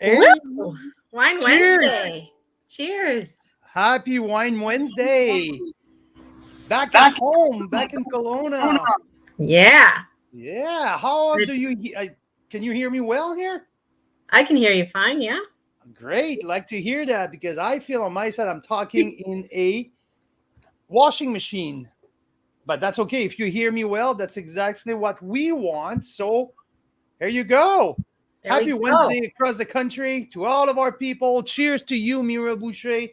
Woo! And Wine cheers. Wednesday. Cheers. Happy Wine Wednesday. Back at home, back in Kelowna. Yeah. Yeah. How do It's, you, can you hear me well here? I can hear you fine. Yeah. Great. Like to hear that because I feel on my side I'm talking in a washing machine. But that's okay. If you hear me well, that's exactly what we want. So here you go. There we Happy go. Wednesday across the country to all of our people. Cheers to you, Mira Boucher.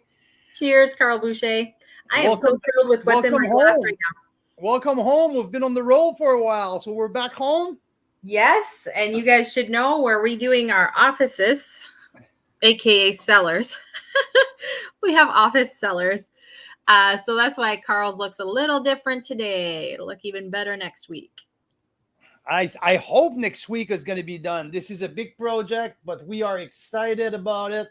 Cheers, Carl Boucher. I am so Welcome, thrilled with what's in welcome my glass right home. now. Welcome home. We've been on the road for a while, so we're back home. Yes. And you guys should know we're redoing our offices, AKA cellars. We have office cellars. So that's why Carl's looks a little different today. It'll look even better next week. I hope next week is going to be done. This is a big project, but we are excited about it.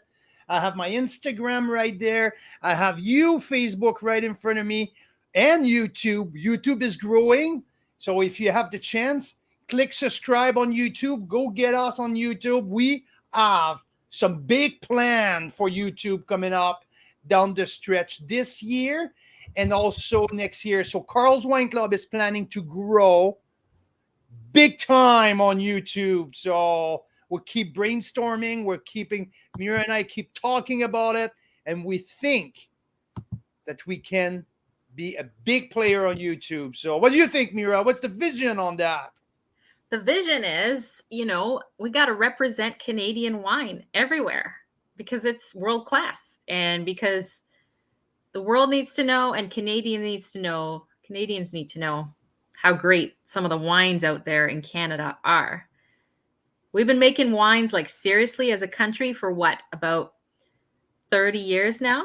I have my Instagram right there. I have you, Facebook, right in front of me, and YouTube. YouTube is growing. So if you have the chance, click subscribe on YouTube. Go get us on YouTube. We have some big plan for YouTube coming up down the stretch this year and also next year. So Carl's Wine Club is planning to grow big time on YouTube. So we'll keep brainstorming. We're keeping, Mira and I keep talking about it. And we think that we can be a big player on YouTube. So what do you think, Mira? What's the vision on that? The vision is, we got to represent Canadian wine everywhere because it's world class and because the world needs to know and Canadians need to know how great some of the wines out there in Canada are. We've been making wines like seriously as a country for what, about 30 years now?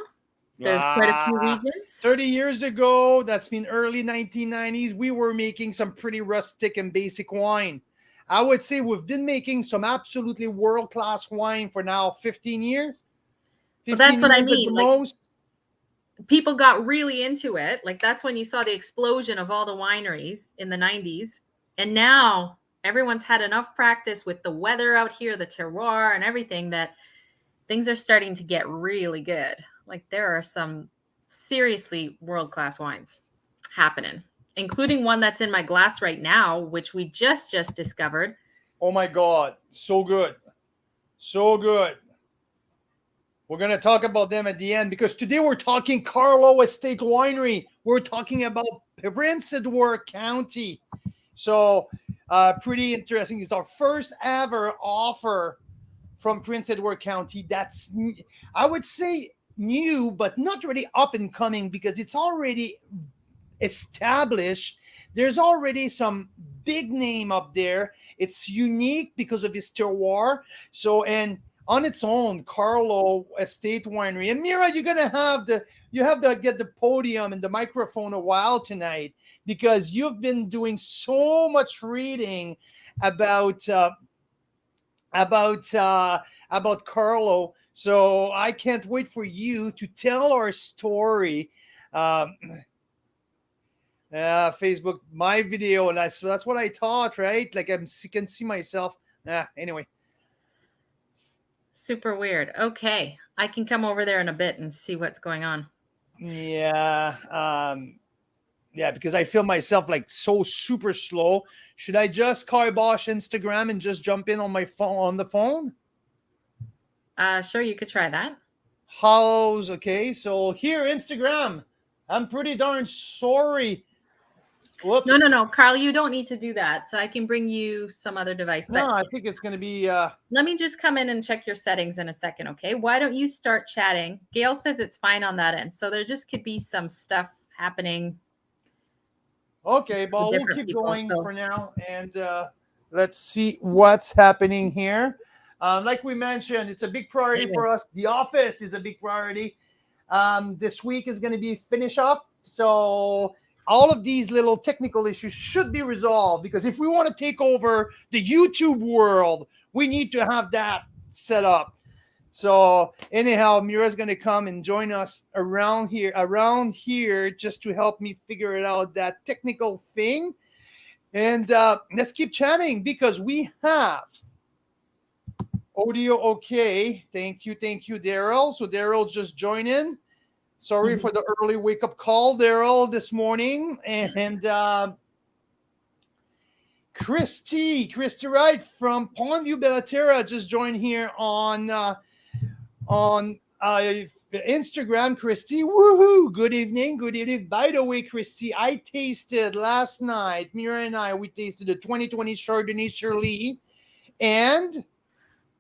There's quite a few regions. 30 years ago, that's been early 1990s, we were making some pretty rustic and basic wine. I would say we've been making some absolutely world-class wine for now 15 years. But that's what I years at mean. the Like, most. people got really into it. Like, that's when you saw the explosion of all the wineries in the 90s. And now everyone's had enough practice with the weather out here, the terroir and everything, that things are starting to get really good. Like, there are some seriously world-class wines happening, including one that's in my glass right now, which we just discovered. Oh my God, so good. So good. We're going to talk about them at the end because today we're talking Karlo Estates Winery. We're talking about Prince Edward County. So pretty interesting. It's our first ever offer from Prince Edward County. That's, I would say, new, but not really up and coming because it's already established. There's already some big name up there. It's unique because of its terroir. So, and on its own, Karlo Estate Winery. And Mira, you have to get the podium and the microphone a while tonight because you've been doing so much reading about Karlo. So I can't wait for you to tell our story. Facebook, my video, and that's what I taught, right? Like can see myself. Anyway. Super weird. Okay. I can come over there in a bit and see what's going on. Yeah. Yeah, because I feel myself like so super slow. Should I just kibosh Instagram and just jump in on my phone on the phone? Sure, you could try that. Okay? So here, Instagram. I'm pretty darn sorry. Whoops. No, Carl, you don't need to do that. So I can bring you some other device. But no, I think it's going to be... Let me just come in and check your settings in a second, okay? Why don't you start chatting? Gail says it's fine on that end. So there just could be some stuff happening. Okay, but we'll keep going for now. And let's see what's happening here. Like we mentioned, it's a big priority for us. The office is a big priority. This week is going to be finish up. So... all of these little technical issues should be resolved because if we want to take over the YouTube world, we need to have that set up. So anyhow, Mira's going to come and join us around here just to help me figure it out, that technical thing. And let's keep chatting because we have Audio okay. Thank you, Daryl. So Daryl just joined in. Sorry for the early wake up call, Daryl, this morning. And Christy Wright from Pondview, Bellaterra just joined here on Instagram. Christy, woohoo! Good evening, good evening. By the way, Christy, I tasted last night. Mira and I, we tasted the 2020 Chardonnay Shirley, and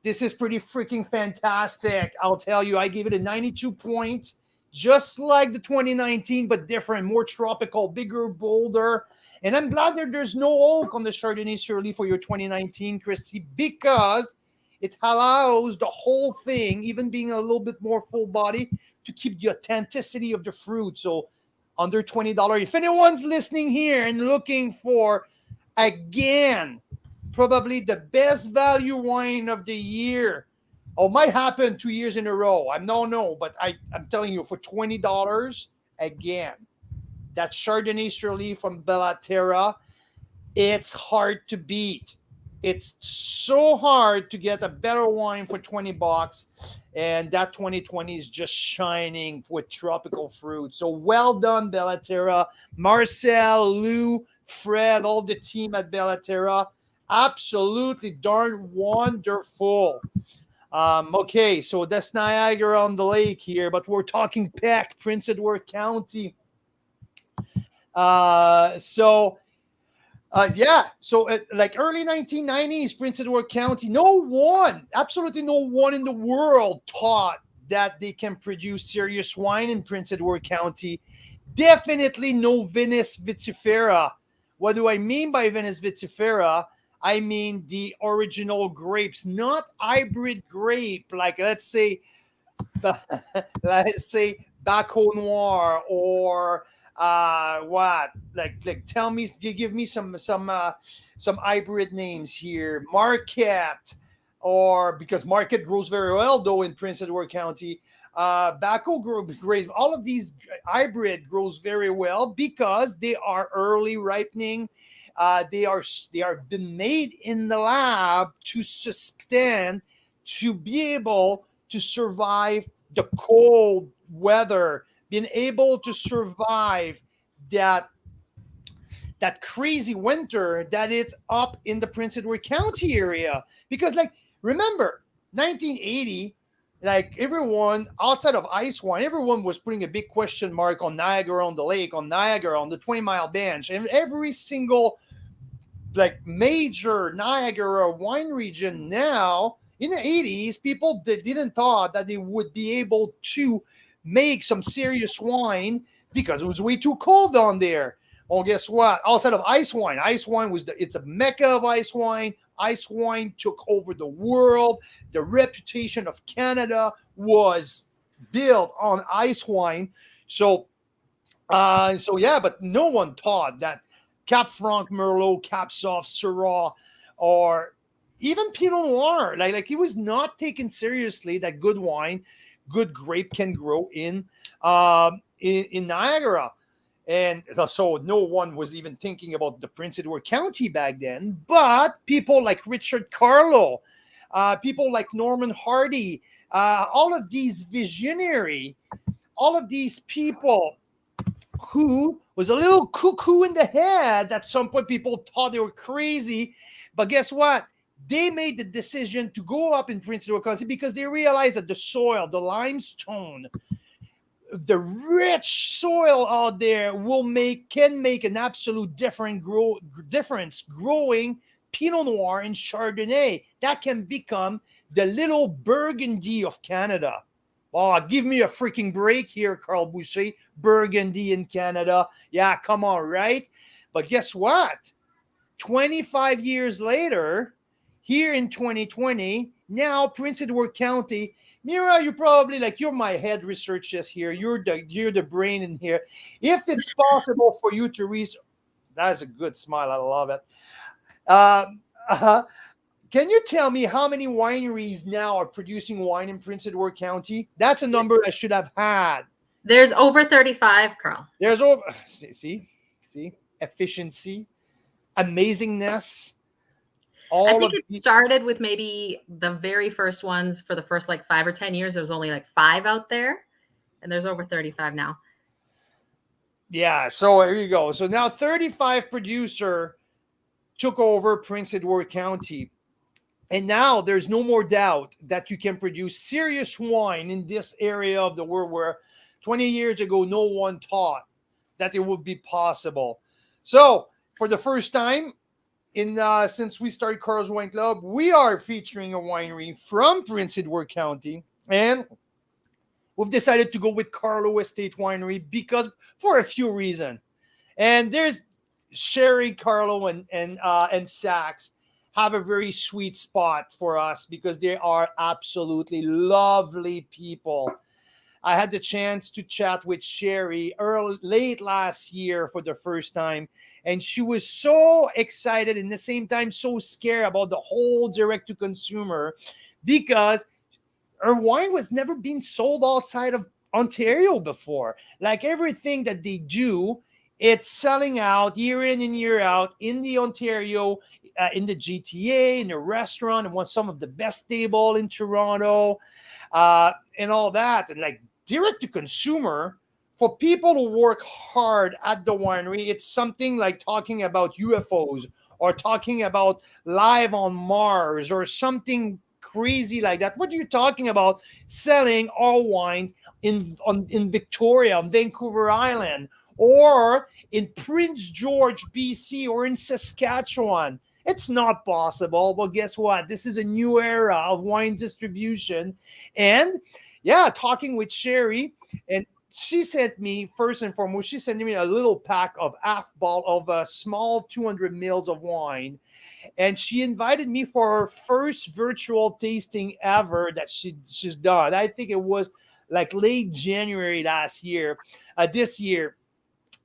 this is pretty freaking fantastic. I'll tell you, I gave it a 92 points, just like the 2019, but different, more tropical, bigger, bolder. And I'm glad that there's no oak on the Chardonnay Shirley for your 2019, Christy, because it allows the whole thing, even being a little bit more full body, to keep the authenticity of the fruit. So under $20. If anyone's listening here and looking for, again, probably the best value wine of the year. Oh, might happen 2 years in a row. I don't know, but I'm telling you, for $20, again, that Chardonnay Shirley from Bellaterra, it's hard to beat. It's so hard to get a better wine for $20, and that 2020 is just shining with tropical fruit. So well done, Bellaterra, Marcel, Lou, Fred, all the team at Bellaterra. Absolutely darn wonderful. Okay, so that's Niagara on the Lake here, but we're talking Peck, Prince Edward County. So like early 1990s, Prince Edward County, absolutely no one in the world thought that they can produce serious wine in Prince Edward County. Definitely no Vinus vitifera. What do I mean by Vinus vitifera? I mean the original grapes, not hybrid grape, like let's say Baco Noir or what? Like tell me, give me some hybrid names here. Marquette, or because Marquette grows very well though in Prince Edward County. Baco grapes, all of these hybrid grows very well because they are early ripening. They are been made in the lab to sustain, to be able to survive the cold weather, being able to survive that crazy winter that it's up in the Prince Edward County area. Because like remember 1980, like everyone outside of ice wine, everyone was putting a big question mark on Niagara on the Lake, on Niagara, on the 20-mile bench, and every single like major Niagara wine region now. In the 80s, people that didn't thought that they would be able to make some serious wine because it was way too cold down there. Well, guess what? Outside of ice wine it's a mecca of ice wine. Ice wine took over the world. The reputation of Canada was built on ice wine. So yeah, but no one thought that Cap Franc, Merlot, Cap Sauv, Syrah, or even Pinot Noir, like it was not taken seriously that good wine, good grape can grow in Niagara. And so no one was even thinking about the Prince Edward County back then. But people like Richard Karlo, people like Norman Hardy, all of these visionary, all of these people who was a little cuckoo in the head. At some point, people thought they were crazy. But guess what? They made the decision to go up in Prince Edward County because they realized that the soil, the limestone, the rich soil out there can make an absolute difference growing Pinot Noir and Chardonnay. That can become the little Burgundy of Canada. Oh, give me a freaking break here, Carl Boucher. Burgundy in Canada. Yeah, come on, right? But guess what? 25 years later, here in 2020, now Prince Edward County. Mira, you're my head researchist here. You're the brain in here. If it's possible for you to research, that's a good smile. I love it. Can you tell me how many wineries now are producing wine in Prince Edward County? That's a number I should have had. There's over 35, Karl. There's over. See, efficiency, amazingness. I all think of it the, started with maybe the very first ones for the first like 5 or 10 years. There was only like 5 out there, and there's over 35 now. yeah. So here you go. So now 35 producer took over Prince Edward County. And now there's no more doubt that you can produce serious wine in this area of the world where 20 years ago no one thought that it would be possible. So for the first time in since we started Karlo's Wine Club, we are featuring a winery from Prince Edward County, and we've decided to go with Karlo Estates Winery because for a few reasons. And there's Sherry, Karlo, and Sax have a very sweet spot for us because they are absolutely lovely people. I had the chance to chat with Sherry late last year for the first time, and she was so excited and at the same time so scared about the whole direct to consumer because her wine was never being sold outside of Ontario before. Like everything that they do, it's selling out year in and year out in the Ontario, in the GTA, in the restaurant, and want some of the best table in Toronto, and all that. And like direct to consumer, for people who work hard at the winery, it's something like talking about UFOs or talking about live on Mars or something crazy like that. What are you talking about? Selling our wines in Victoria, on Vancouver Island, or in Prince George, BC, or in Saskatchewan. It's not possible. But guess what? This is a new era of wine distribution. And yeah, talking with Sherry, and she sent me, first and foremost, she sent me a little pack of half bottle of a small 200 mils of wine, and she invited me for her first virtual tasting ever that she's done. I think it was like late January last year, this year,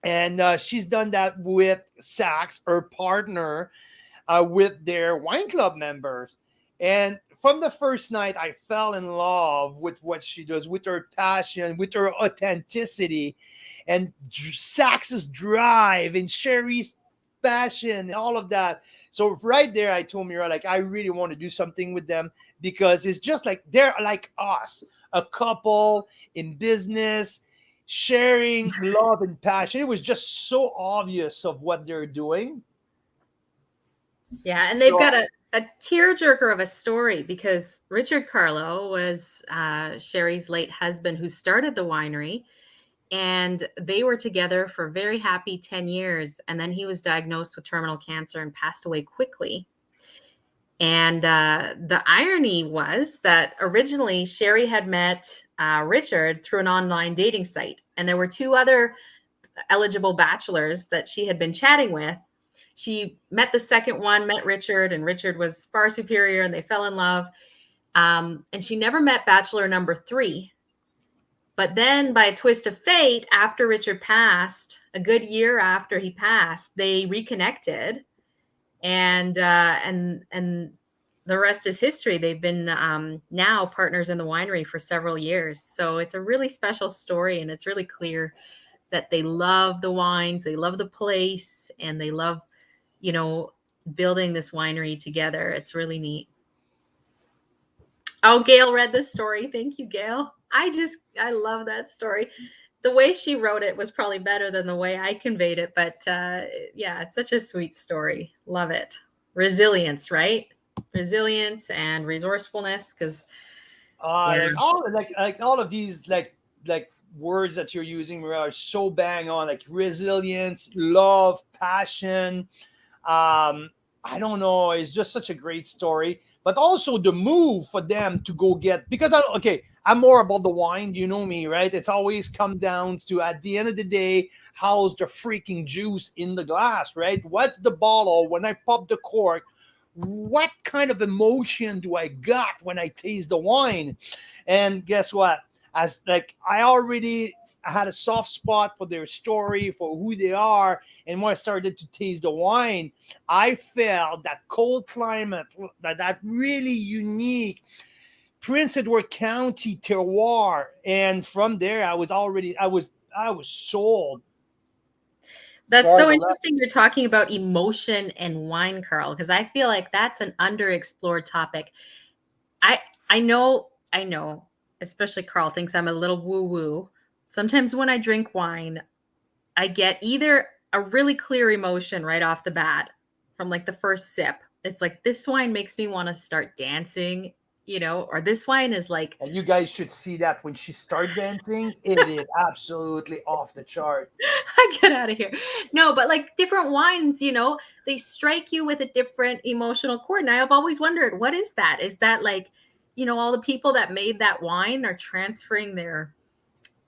and she's done that with Sax, her partner, with their wine club members. And from the first night, I fell in love with what she does, with her passion, with her authenticity, and Sax's drive and Sherry's passion, all of that. So right there, I told Mira, like, I really want to do something with them because it's just like they're like us, a couple in business, sharing love and passion. It was just so obvious of what they're doing. Yeah, and they've So got a tearjerker of a story because Richard Karlo was Sherry's late husband who started the winery, and they were together for a very happy 10 years. And then he was diagnosed with terminal cancer and passed away quickly. And the irony was that originally Sherry had met Richard through an online dating site, and there were 2 other eligible bachelors that she had been chatting with. She met the second one, met Richard, and Richard was far superior, and they fell in love. And she never met bachelor number 3. But then, by a twist of fate, after Richard passed, a good year after he passed, they reconnected, and the rest is history. They've been now partners in the winery for several years. So it's a really special story, and it's really clear that they love the wines, they love the place, and they love, you know, building this winery together. It's really neat. Oh, Gail read this story. Thank you, Gail. I love that story. The way she wrote it was probably better than the way I conveyed it, but yeah, it's such a sweet story. Love it. Resilience, right? Resilience and resourcefulness, because yeah, like all of these like words that you're using are so bang on, like resilience, love, passion. I don't know, it's just such a great story, but also the move for them to go get, because I'm more about the wine, you know me, right? It's always come down to, at the end of the day, how's the freaking juice in the glass, right? What's the bottle when I pop the cork? What kind of emotion do I got when I taste the wine? And guess what? As like I already had a soft spot for their story, for who they are, and when I started to taste the wine, I felt that cold climate, that really unique Prince Edward County terroir, and from there I was sold. That's Sorry so about that. interesting you're talking about emotion and wine, Carl, because I feel like that's an underexplored topic. I I know, especially Carl thinks I'm a little woo-woo. Sometimes when I drink wine, I get either a really clear emotion right off the bat from like the first sip. It's like this wine makes me want to start dancing, or this wine is like And you guys should see that when she start dancing, it is absolutely off the chart. I get out of here. No, but like different wines, they strike you with a different emotional chord. And I've always wondered, what is that? Is that like, all the people that made that wine are transferring their,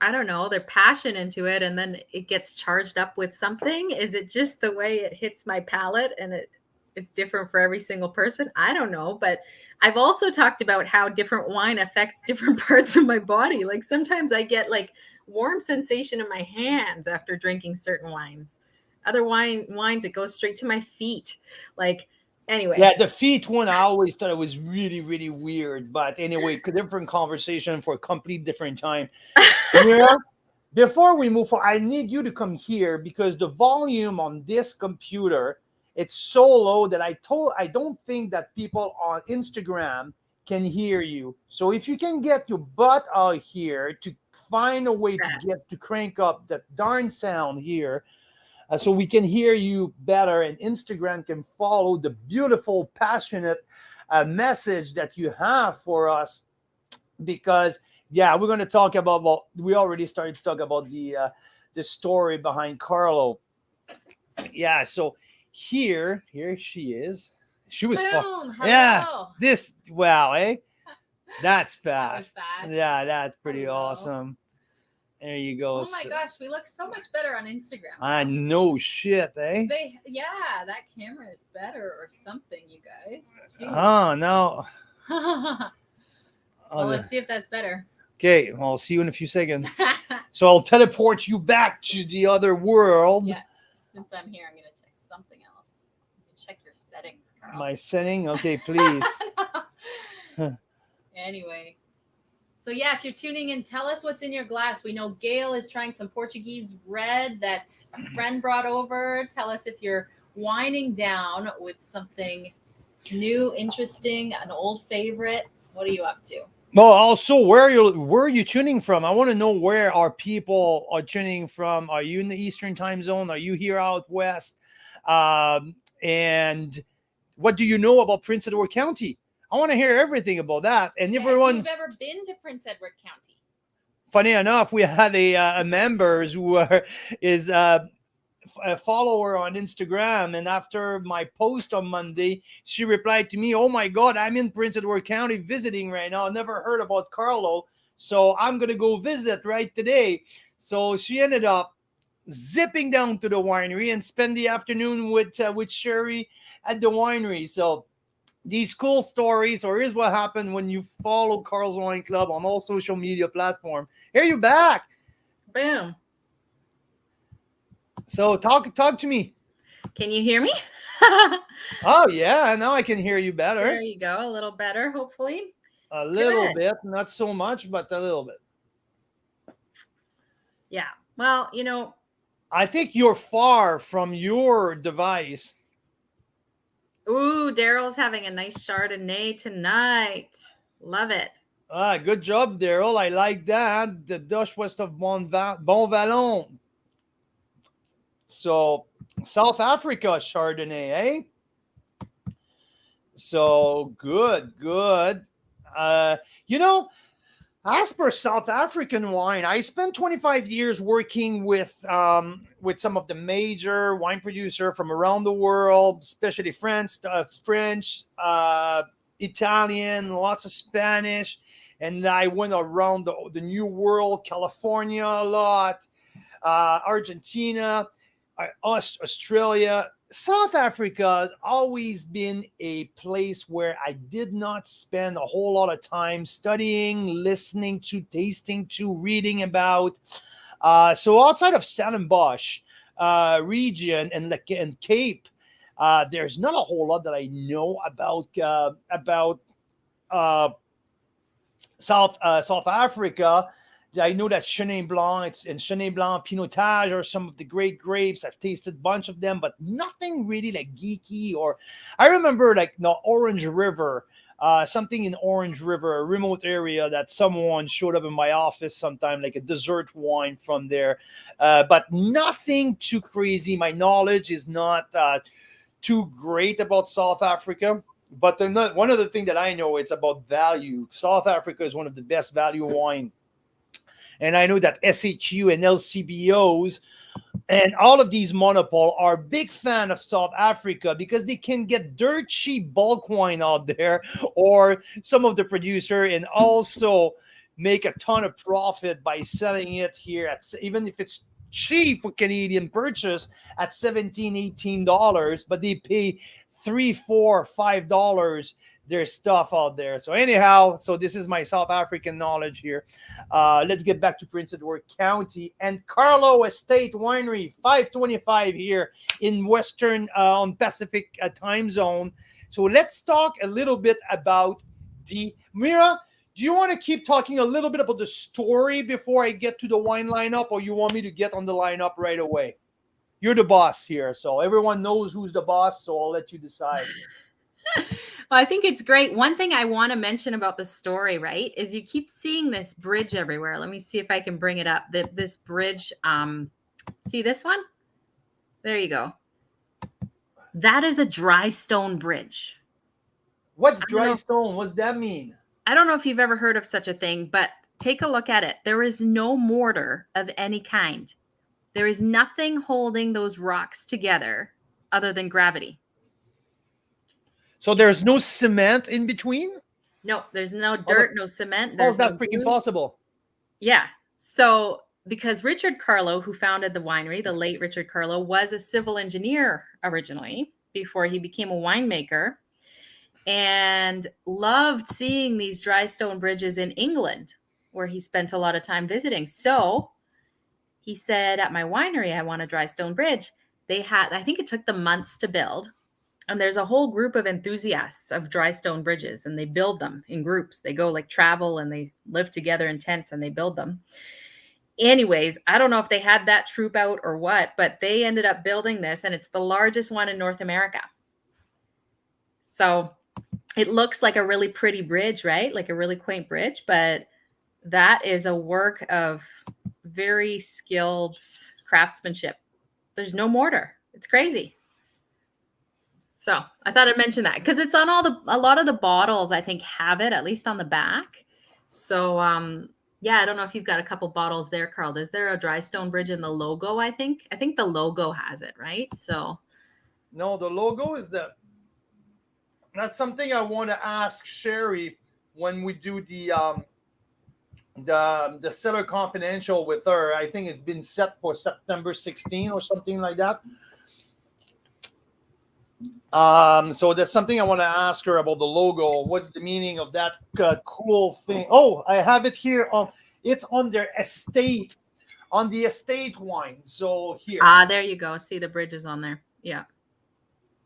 I don't know, their passion into it and then it gets charged up with something? Is it just the way it hits my palate and it's different for every single person? I don't know, but I've also talked about how different wine affects different parts of my body. Like sometimes I get like warm sensation in my hands after drinking certain wines. Other wines it goes straight to my feet. Like anyway. Yeah, the feet one, I always thought it was really, really weird. But anyway, different conversation for a complete different time. Yeah. Before we move on, I need you to come here because the volume on this computer, it's so low that I don't think that people on Instagram can hear you. So if you can get your butt out here to find a way to get to crank up that darn sound here, so we can hear you better and Instagram can follow the beautiful, passionate message that you have for us. Because yeah, we're going to talk about, well, we already started to talk about the story behind Karlo. Yeah, so here she is. She was Boom, yeah, hello. this, wow, eh, that's That was fast. fast. Yeah, that's pretty Hello. awesome. There you go. Oh my gosh, we look so much better on Instagram. I know shit, eh? Yeah, that camera is better or something, you guys. Oh no. Well, let's see if that's better. Okay, well, I'll see you in a few seconds. So I'll teleport you back to the other world. Yeah, since I'm here, I'm going to check something else. You can check your settings, Carl. My setting? Okay, please. Anyway. So yeah, if you're tuning in, tell us what's in your glass. We know Gail is trying some Portuguese red that a friend brought over. Tell us if you're winding down with something new, interesting, an old favorite. What are you up to? Well, also, where are you tuning from? I want to know where our people are tuning from. Are you in the Eastern time zone? Are you here out west? And what do you know about Prince Edward County? I want to hear everything about that. And Yeah, everyone, if you've ever been to Prince Edward County. Funny enough, we had a members who is a follower on Instagram, and after my post on Monday, she replied to me, "Oh my God, I'm in Prince Edward County visiting right now. I never heard about Karlo, so I'm gonna go visit right today." So she ended up zipping down to the winery and spend the afternoon with Sherry at the winery. So these cool stories, or here's what happened when you follow Karl's Wine Club on all social media platforms. Here you back. Boom. So talk to me. Can you hear me? Oh yeah, now I can hear you better. There you go. A little better, hopefully. A little bit, not so much, but a little bit. Yeah. Well, I think you're far from your device. Ooh, Daryl's having a nice Chardonnay tonight. Love it. Good job, Daryl. I like that. The Dutch West of Bon Vallon. So, South Africa Chardonnay, eh? So, good. As per South African wine, I spent 25 years working with some of the major wine producers from around the world, especially French, Italian, lots of Spanish, and I went around the New World, California a lot, Argentina, Australia. South Africa has always been a place where I did not spend a whole lot of time studying, listening to, tasting to, reading about. So outside of Stellenbosch region and Cape, there's not a whole lot that I know about South Africa. I know that Chenin Blanc and Chenin Blanc Pinotage are some of the great grapes. I've tasted a bunch of them, but nothing really like geeky. Or I remember like Orange River, something in Orange River, a remote area that someone showed up in my office sometime, like a dessert wine from there, but nothing too crazy. My knowledge is not too great about South Africa. But one other thing that I know, it's about value. South Africa is one of the best value wine, and I know that SAQ and LCBOs and all of these monopole are big fan of South Africa because they can get dirt cheap bulk wine out there, or some of the producer, and also make a ton of profit by selling it here at, even if it's cheap for Canadian purchase, at 17, $18, but they pay 3, 4, $5 their stuff out there. So anyhow, so this is my South African knowledge here. Let's get back to Prince Edward County and Karlo Estate Winery, 5:25 here in Western on Pacific time zone. So let's talk a little bit about the Mira. Do you want to keep talking a little bit about the story before I get to the wine lineup, or you want me to get on the lineup right away? You're the boss here, so everyone knows who's the boss, so I'll let you decide. Well, I think it's great. One thing I want to mention about the story, right, is you keep seeing this bridge everywhere. Let me see if I can bring it up. This bridge, see this one? There you go. That is a dry stone bridge. What's dry stone? What's that mean? I don't know if you've ever heard of such a thing, but take a look at it. There is no mortar of any kind. There is nothing holding those rocks together other than gravity. So there's no cement in between? No, there's no dirt, no cement. How is that no freaking possible? Yeah. So because Richard Karlo, who founded the winery, the late Richard Karlo, was a civil engineer originally before he became a winemaker, and loved seeing these dry stone bridges in England, where he spent a lot of time visiting. So he said, at my winery, I want a dry stone bridge. They had, I think it took them months to build. And there's a whole group of enthusiasts of dry stone bridges, and they build them in groups. They go like travel, and they live together in tents, and they build them. Anyways, I don't know if they had that troop out or what, but they ended up building this, and it's the largest one in North America. So it looks like a really pretty bridge, right? Like a really quaint bridge, but that is a work of very skilled craftsmanship. There's no mortar. It's crazy. So I thought I'd mention that because it's on a lot of the bottles, I think, have it, at least on the back. So yeah, I don't know if you've got a couple bottles there, Carl. Is there a dry stone bridge in the logo? I think the logo has it, right? So no, the logo is that's something I want to ask Sherry when we do the Cellar Confidential with her. I think it's been set for September 16 or something like that. So that's something I want to ask her about the logo. What's the meaning of that cool thing? Oh, I have it here. It's on their estate, on the estate wine. So here. There you go. See, the bridge is on there. Yeah.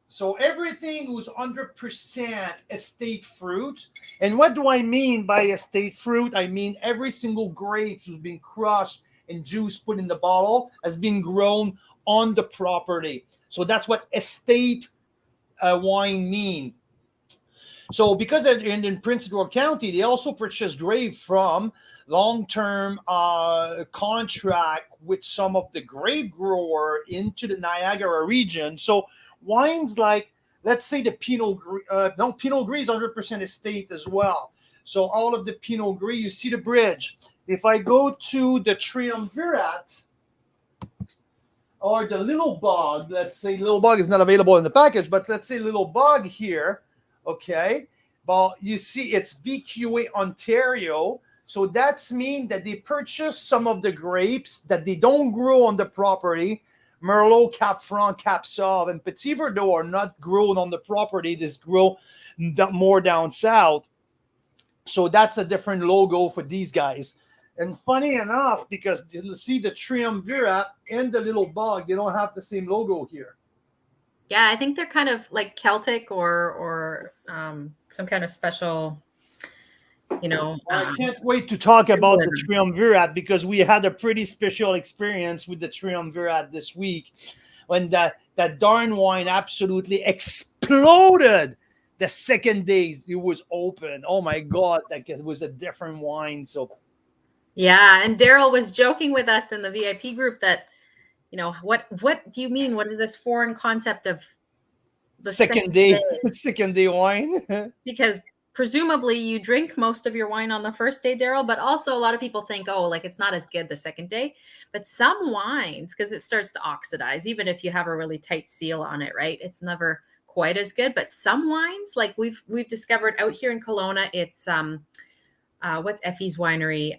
So everything was 100% estate fruit. And what do I mean by estate fruit? I mean every single grape who's been crushed and juice put in the bottle has been grown on the property. So that's what estate wine mean. So because in Prince Edward County, they also purchased grape from long-term contract with some of the grape grower into the Niagara region. So wines like, let's say the Pinot Gris, Pinot Gris is 100% estate as well. So all of the Pinot Gris, you see the bridge. If I go to the Triumvirate, or the Little Bog, let's say Little Bog is not available in the package, but let's say Little Bog here, okay? Well, you see it's VQA Ontario, so that's mean that they purchased some of the grapes that they don't grow on the property. Merlot, Cap Franc, Cap Sauv, and Petit Verdot are not grown on the property. This grow more down south. So that's a different logo for these guys. And funny enough, because you see the Triumvirate and the Little Bog, they don't have the same logo here. Yeah, I think they're kind of like Celtic or some kind of special You know, I can't wait to talk about the symbolism. triumvirate because we had a pretty special experience with the triumvirate this week when that darn wine absolutely exploded the second day it was open. Oh my god, like it was a different wine. So Yeah, and Daryl was joking with us in the VIP group that, what do you mean? What is this foreign concept of the second second day, day? second day wine. Because presumably you drink most of your wine on the first day, Daryl, but also a lot of people think, oh, like it's not as good the second day. But some wines, because it starts to oxidize, even if you have a really tight seal on it, right? It's never quite as good. But some wines, like we've discovered out here in Kelowna, it's what's Effie's winery?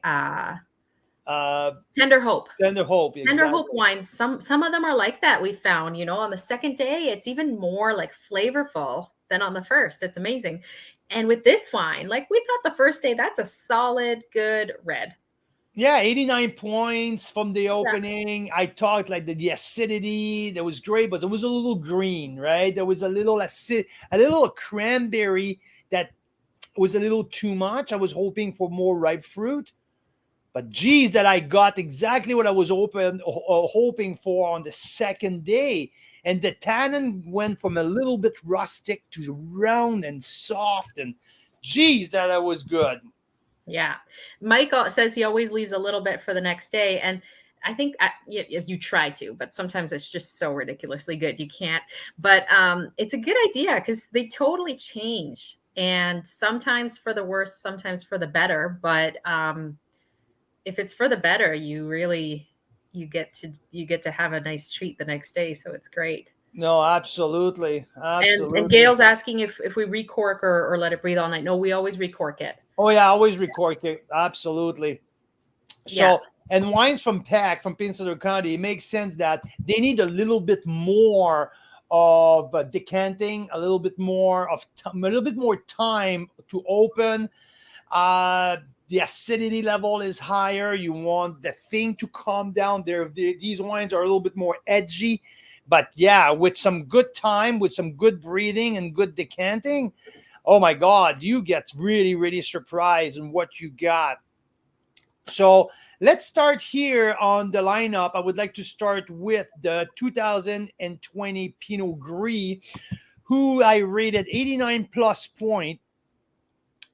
uh, Tender Hope. Tender Hope, Tender exactly. Hope wines, some of them are like that. We found, on the second day, it's even more like flavorful than on the first. It's amazing. And with this wine, like we thought the first day, that's a solid, good red. Yeah, 89 points from the Yeah. opening. I talked like the acidity that was great, but it was a little green, right? There was a little acid, a little cranberry that was a little too much. I was hoping for more ripe fruit, but geez, that I got exactly what I was hoping for on the second day. And the tannin went from a little bit rustic to round and soft, and geez, that I was good. Yeah. Mike says he always leaves a little bit for the next day. And I think if you try to, but sometimes it's just so ridiculously good. You can't. But it's a good idea because they totally change. And sometimes for the worse, sometimes for the better. But if it's for the better, you get to have a nice treat the next day. So it's great. No, absolutely, And absolutely. Gail's asking if we recork or let it breathe all night. No, we always recork it. Oh yeah, I always record it. Absolutely. Yeah. So, and wines from Pack from Prince Edward County, it makes sense that they need a little bit more of decanting, a little bit more time to open. The acidity level is higher. You want the thing to calm down. These wines are a little bit more edgy, but yeah, with some good time, with some good breathing and good decanting, oh my God, you get really, really surprised in what you got. So let's start here on the lineup. I would like to start with the 2020 Pinot Gris, who I rated 89 plus point.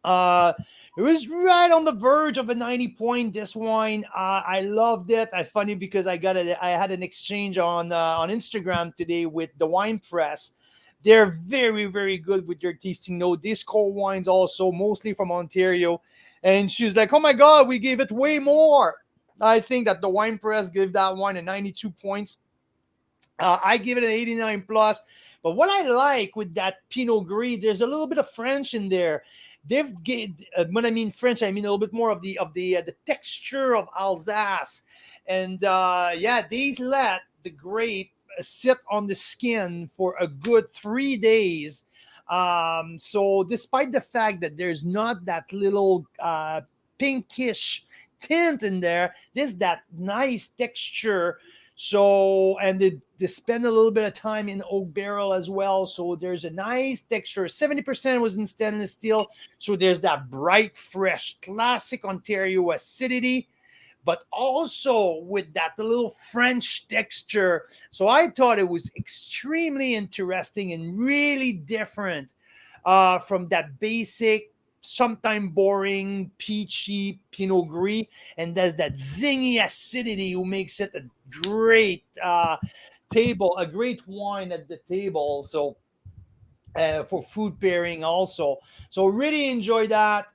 It was right on the verge of a 90 point. This wine, I loved it. I funny because I had an exchange on Instagram today with the wine press. They're very, very good with their tasting note. These cold wines also mostly from Ontario. And she was like, oh my God, we gave it way more. I think that the wine press gave that wine a 92 points. I give it an 89 plus. But what I like with that Pinot Gris, there's a little bit of French in there. When I mean French, I mean a little bit more of the texture of Alsace, and yeah, these let the grape sit on the skin for a good 3 days. So despite the fact that there's not that little pinkish tint in there, there's that nice texture. So, and they spend a little bit of time in oak barrel as well. So there's a nice texture. 70% was in stainless steel. So there's that bright, fresh, classic Ontario acidity, but also with that little French texture. So I thought it was extremely interesting and really different from that basic, sometimes boring, peachy Pinot Gris. And there's that zingy acidity who makes it a great a great wine at the table. So for food pairing also. So really enjoy that.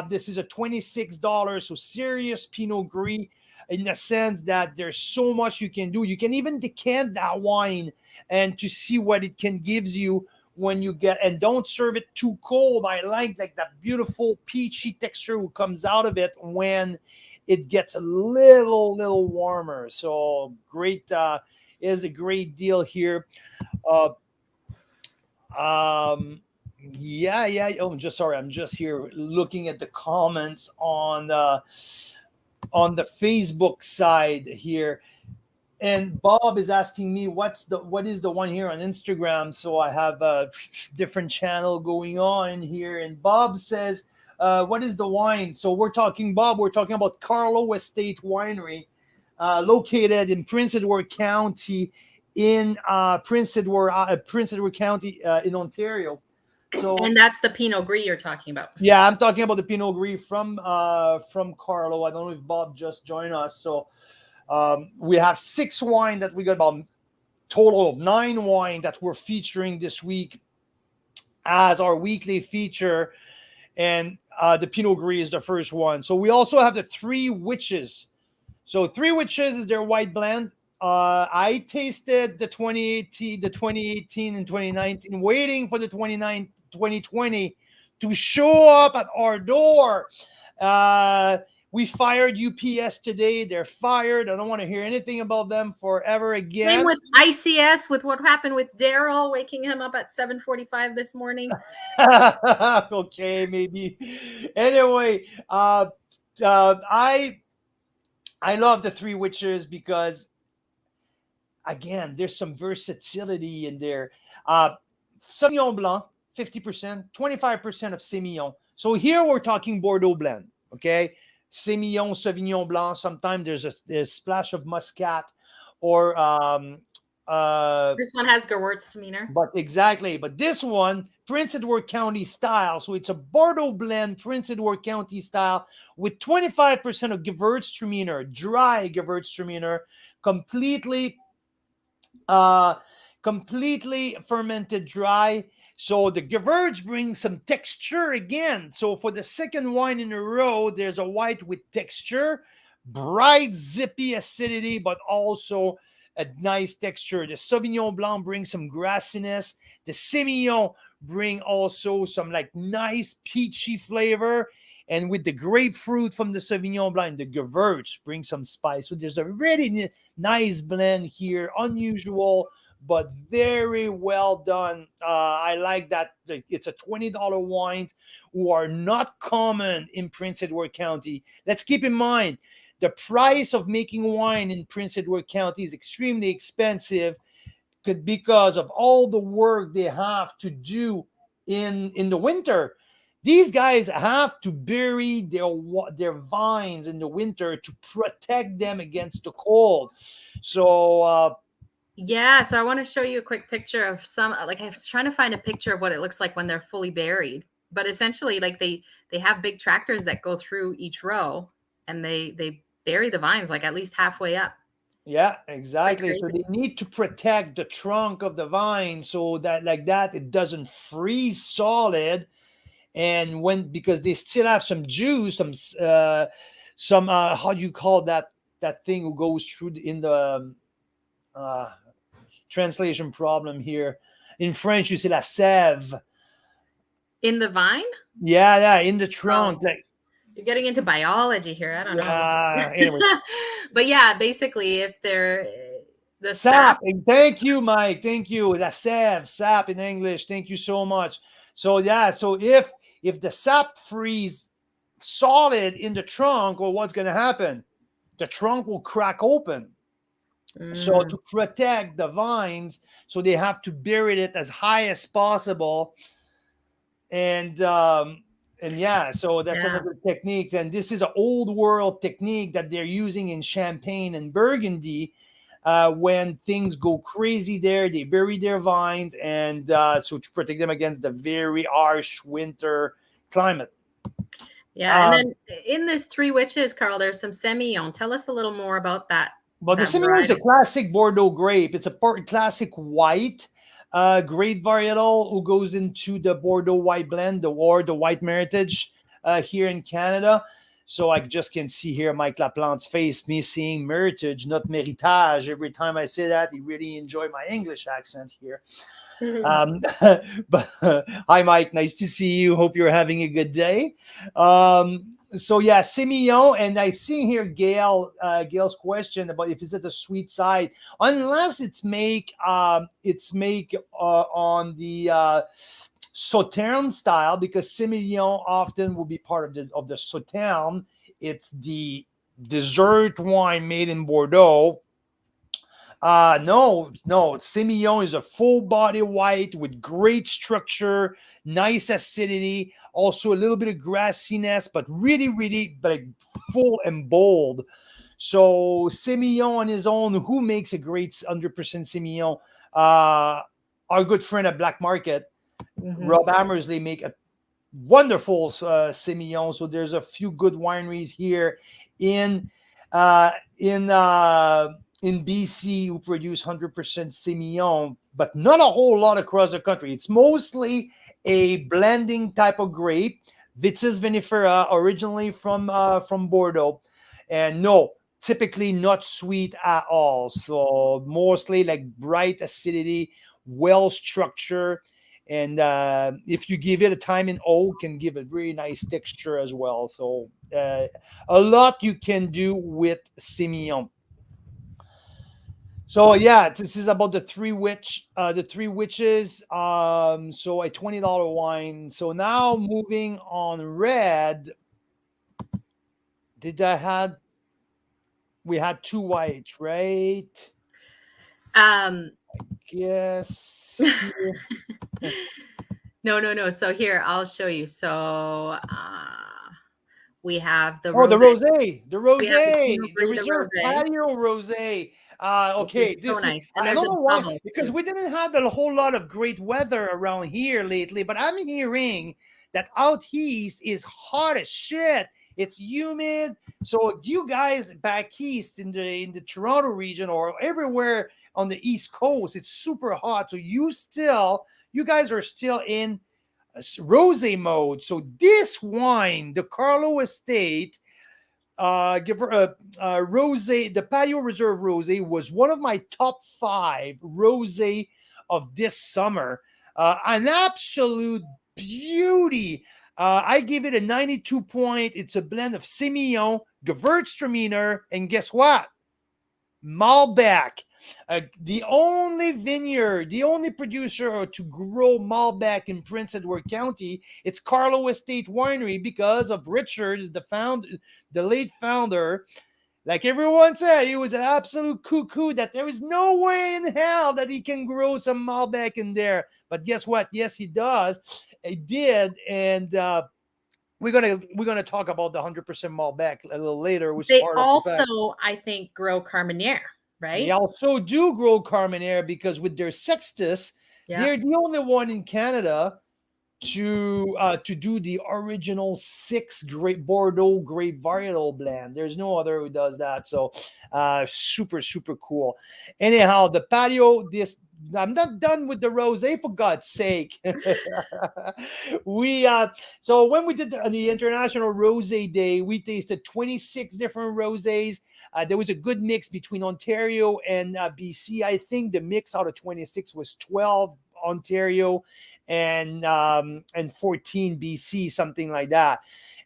This is a $26, so serious Pinot Gris in the sense that there's so much you can do. You can even decant that wine and to see what it can gives you when you get, and don't serve it too cold. I like that beautiful peachy texture who comes out of it when it gets a little warmer. So great is a great deal here. Uh, yeah. Oh, I'm just here looking at the comments on the Facebook side here. And Bob is asking me what is the one here on Instagram. So I have a different channel going on here. And Bob says what is the wine? So we're talking, Bob, we're talking about Karlo Estates Winery, located in Prince Edward County in Prince Edward County in Ontario. So, and that's the Pinot Gris you're talking about. yeah, I'm talking about the Pinot Gris from Karlo. I don't know if Bob just joined us. So we have 6 wine that we got, about total of 9 wine that we're featuring this week as our weekly feature, and the Pinot Gris is the first one. So we also have the 3 Witches. So 3 Witches is their white blend. I tasted the 2018 and 2019, waiting for the 2020 to show up at our door. We fired UPS today. They're fired. I don't want to hear anything about them forever again. Same with ICS, with what happened with Daryl, waking him up at 7:45 this morning. Okay, maybe. Anyway, I love the 3 Witches because, again, there's some versatility in there. Sauvignon Blanc, 50%, 25% of Semillon. So here we're talking Bordeaux blend, okay? Semillon, Sauvignon Blanc. Sometimes there's a splash of Muscat, or this one has Gewürztraminer. But exactly. But this one, Prince Edward County style. So it's a Bordeaux blend, Prince Edward County style, with 25% of Gewürztraminer, dry Gewürztraminer, completely fermented dry. So the Gewürz brings some texture again. So for the second wine in a row, there's a white with texture, bright, zippy acidity, but also a nice texture. The Sauvignon Blanc brings some grassiness. The Semillon bring also some like nice peachy flavor. And with the grapefruit from the Sauvignon Blanc, the Gewürz brings some spice. So there's a really nice blend here. Unusual, but very well done. I like that. It's a $20 wines who are not common in Prince Edward County. Let's keep in mind, the price of making wine in Prince Edward County is extremely expensive because of all the work they have to do in the winter. These guys have to bury their vines in the winter to protect them against the cold. So yeah, so I want to show you a quick picture of some, like I was trying to find a picture of what it looks like when they're fully buried. But essentially, like they have big tractors that go through each row, and they bury the vines like at least halfway up. yeah, exactly. So they need to protect the trunk of the vine so that like that it doesn't freeze solid. And because they still have some juice, some how do you call that thing who goes through in the translation problem here. In French, you say la sève. In the vine? Yeah, in the trunk. Oh. Like, you're getting into biology here. I don't know. Anyway. But yeah, basically, if they're the sap. Thank you, Mike. Thank you. La sève, sap in English. Thank you so much. So yeah, so if the sap freeze solid in the trunk, well, what's going to happen? The trunk will crack open. So to protect the vines, so they have to bury it as high as possible. And yeah, so that's another technique. And this is an old world technique that they're using in Champagne and Burgundy. When things go crazy there, they bury their vines, and so to protect them against the very harsh winter climate. Yeah, and then in this 3 Witches, Karl, there's some Semillon. Tell us a little more about that. Well, the Semillon is a classic Bordeaux grape. It's a classic white grape varietal who goes into the Bordeaux white blend, or the white Meritage here in Canada. So I just can see here Mike Laplante's face, me seeing Meritage, not Meritage. Every time I say that, he really enjoyed my English accent here. But hi, Mike. Nice to see you. Hope you're having a good day. So yeah, Semillon, and I've seen here Gail's question about if it's at the sweet side, unless it's make on the Sauterne style, because Semillon often will be part of the Sauterne. It's the dessert wine made in Bordeaux. No. Semillon is a full body white with great structure, nice acidity, also a little bit of grassiness, but really, really, like full and bold. So Semillon on his own, who makes a great 100% Semillon? Our good friend at Black Market, Mhm. Rob Hammersley, make a wonderful Semillon. So there's a few good wineries here in uh, in uh, in BC who produce 100% Semillon, but not a whole lot across the country. It's mostly a blending type of grape, Vitis vinifera, originally from Bordeaux, and no. Typically not sweet at all. So mostly like bright acidity, well structured, and if you give it a time in oak, can give a really nice texture as well. So a lot you can do with Semillon. So yeah, this is about the three witches. So a $20 wine. So now moving on red. Did I had We had two whites, right? Um, Yes. Here. no. So here, I'll show you. So we have the Oh, the rosé. rosé, the We have the rosé, Pinot the Gris de reserve rosé, patio rosé. which Okay, is so this is, nice, and I there's don't a know why, bubble because too. we didn't have a whole lot of great weather around here lately, but I'm hearing that out east is hot as shit. It's humid. So you guys back east in the Toronto region or everywhere on the East Coast, it's super hot. So you guys are still in rosé mode. So this wine, the Karlo Estate give her a rosé. The Patio Reserve rosé was one of my top five rosé of this summer. An absolute beauty. I give it a 92 point. It's a blend of Semillon, Gewürztraminer, and guess what? Malbec. The only producer to grow Malbec in Prince Edward County, it's Karlo Estate Winery because of Richard, the late founder. Like everyone said, he was an absolute cuckoo that there is no way in hell that he can grow some Malbec in there. But guess what? Yes, he does. He did, and we're gonna talk about the 100% Malbec a little later, which is They part of the pack. also, I think, grow Carmenere, They right? also do grow Carmenere because with their Sextus, Yeah. they're the only one in Canada to do the original six great Bordeaux grape varietal blend. There's no other who does that. So super cool. Anyhow, the patio. This I'm not done with the rosé for God's sake. we So when we did the International Rosé Day, we tasted 26 different rosés. There was a good mix between Ontario and BC. I think the mix out of 26 was 12 Ontario and 14 BC, something like that.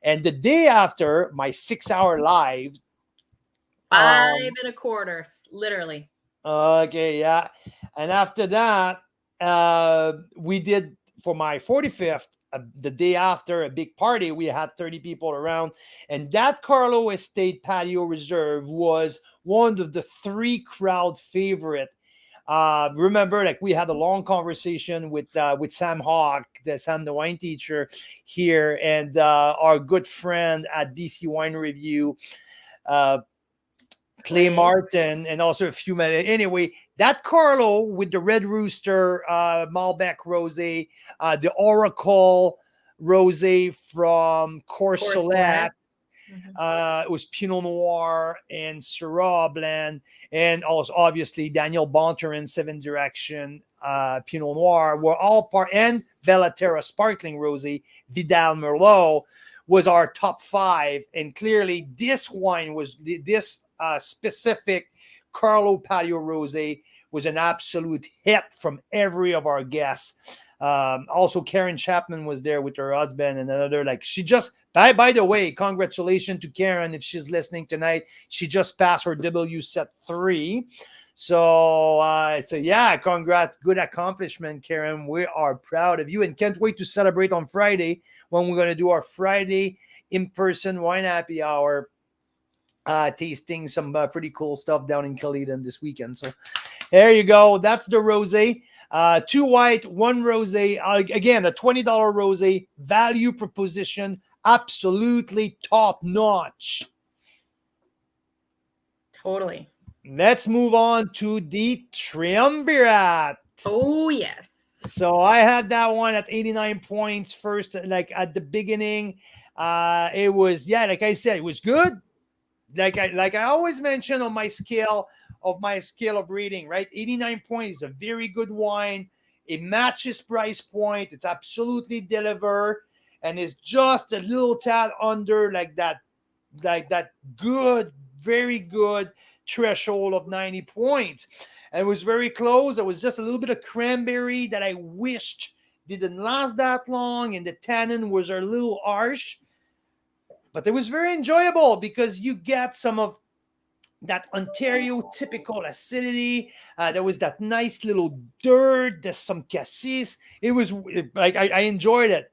And the day after my 6 hour live, Five um, and a quarter, literally. okay, yeah, and after that, we did for my 45th. The day after a big party, we had 30 people around, and that Karlo Estate Patio Reserve was one of the three crowd favorite. Remember, like we had a long conversation with Sam Hawk, the wine teacher here, and our good friend at BC Wine Review, uh, Clay Clay. Martin, and also a few men. Anyway, that Carlo with the Red Rooster Malbec Rosé, the Oracle Rosé from Courcelette. Courcelette. Mhm. It was Pinot Noir and Syrah blend, and also obviously Daniel Bonterin, Seven Direction, Pinot Noir were all part, and Bellaterra Sparkling Rosé, Vidal Merlot was our top five, and clearly this wine was this specific Carlo Patio Rosé was an absolute hit from every of our guests. Also, Karen Chapman was there with her husband and another. Like she just, by the way, congratulations to Karen if she's listening tonight. She just passed her W set 3. So yeah, congrats, good accomplishment, Karen. We are proud of you and can't wait to celebrate on Friday when we're going to do our Friday in-person wine happy hour, tasting some pretty cool stuff down in Caledon this weekend. So There you go. That's the rosé. Two white, one rosé. Again, a $20 rosé. Value proposition. Absolutely top notch. Totally. Let's move on to the Triumvirate. Oh, yes. So I had that one at 89 points first, like at the beginning. It was, yeah, like I said, it was good. Like I always mention on my scale of rating, right? 89 points is a very good wine. It matches price point. It's absolutely delivered, and it's just a little tad under like that good, very good threshold of 90 points. And it was very close. There was just a little bit of cranberry that I wished didn't last that long, and the tannin was a little harsh, but it was very enjoyable because you get some of that Ontario typical acidity. There was that nice little dirt. There's some cassis. It was like I enjoyed it.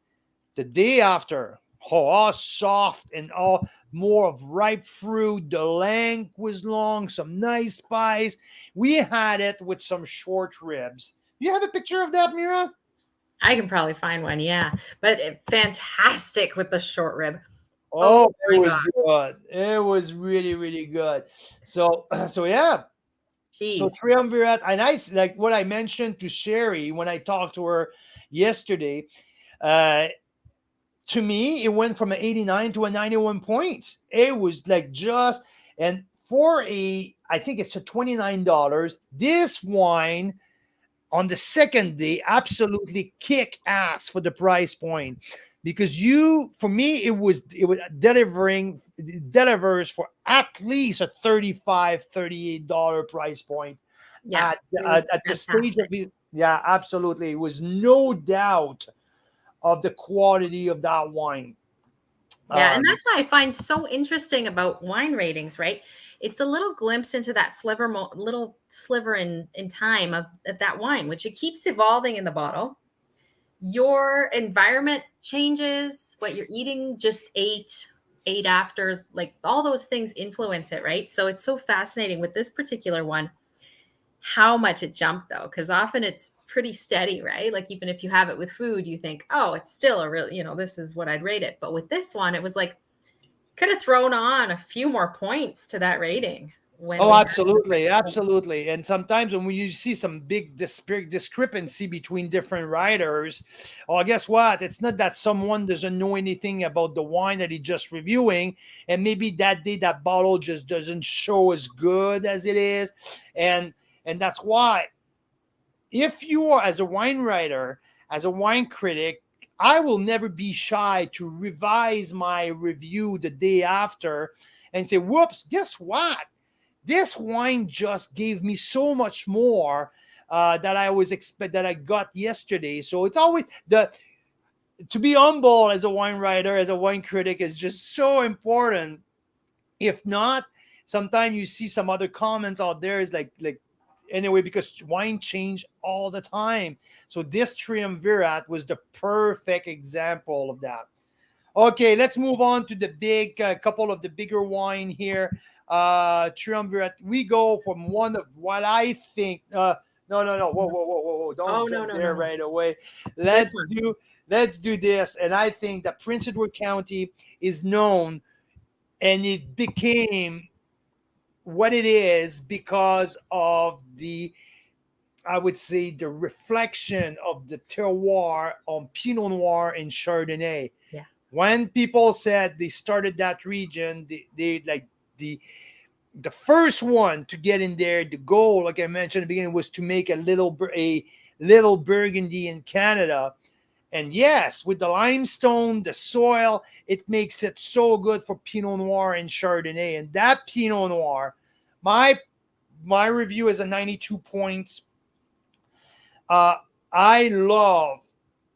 The day after, oh, all soft and all more of ripe fruit. The length was long, some nice spice. We had it with some short ribs. You have a picture of that, Mira? I can probably find one, yeah. But fantastic with the short rib. Oh, Oh it my was god. good. It was really, really good. So, so yeah. So Jeez. Triumvirate, and I like what I mentioned to Sherry when I talked to her yesterday. Uh, to me, it went from an 89 to a 91 points. It was like just, and for I think it's a $29. This wine on the second day absolutely kick ass for the price point, because for me, it was delivers for at least a 35 $38 price point Yeah, at, it was at the stage of fantastic. it. Yeah, absolutely. It was no doubt of the quality of that wine. Yeah, and Um, that's why I find so interesting about wine ratings, right? It's a little glimpse into that little sliver in time of that wine, which it keeps evolving in the bottle. Your environment changes, what you're eating just ate after, like all those things influence it, right? So it's so fascinating with this particular one how much it jumped though, because often it's pretty steady, right? Like even if you have it with food, you think, oh, it's still a real, this is what I'd rate it. But with this one, it was like could have thrown on a few more points to that rating when oh, we had the absolutely, second one. absolutely. And sometimes when you see some big discrepancy between different writers, oh, guess what? It's not that someone doesn't know anything about the wine that he's just reviewing, and maybe that day that bottle just doesn't show as good as it is, and that's why if you are as a wine writer, as a wine critic, I will never be shy to revise my review the day after and say, whoops, guess what? This wine just gave me so much more that that I got yesterday. So it's always to be humble as a wine writer, as a wine critic is just so important. If not, sometimes you see some other comments out there is like anyway, because wine change all the time. So this Triumvirate was the perfect example of that. Okay, let's move on to the big couple of the bigger wine here. Triumvirate. We go from one of what I think. No, no, no. Whoa, whoa, whoa, whoa, whoa! Don't Oh no, jump no, there no. right away. This Let's one. do let's do this. And I think that Prince Edward County is known, and it became what it is because of I would say the reflection of the terroir on Pinot Noir and Chardonnay. Yeah. When people said they started that region, they like the first one to get in there. The goal, like I mentioned at the beginning, was to make a little Burgundy in Canada. And yes, with the limestone, the soil, it makes it so good for Pinot Noir and Chardonnay. And that Pinot Noir, my my review is a 92 points. Uh, I love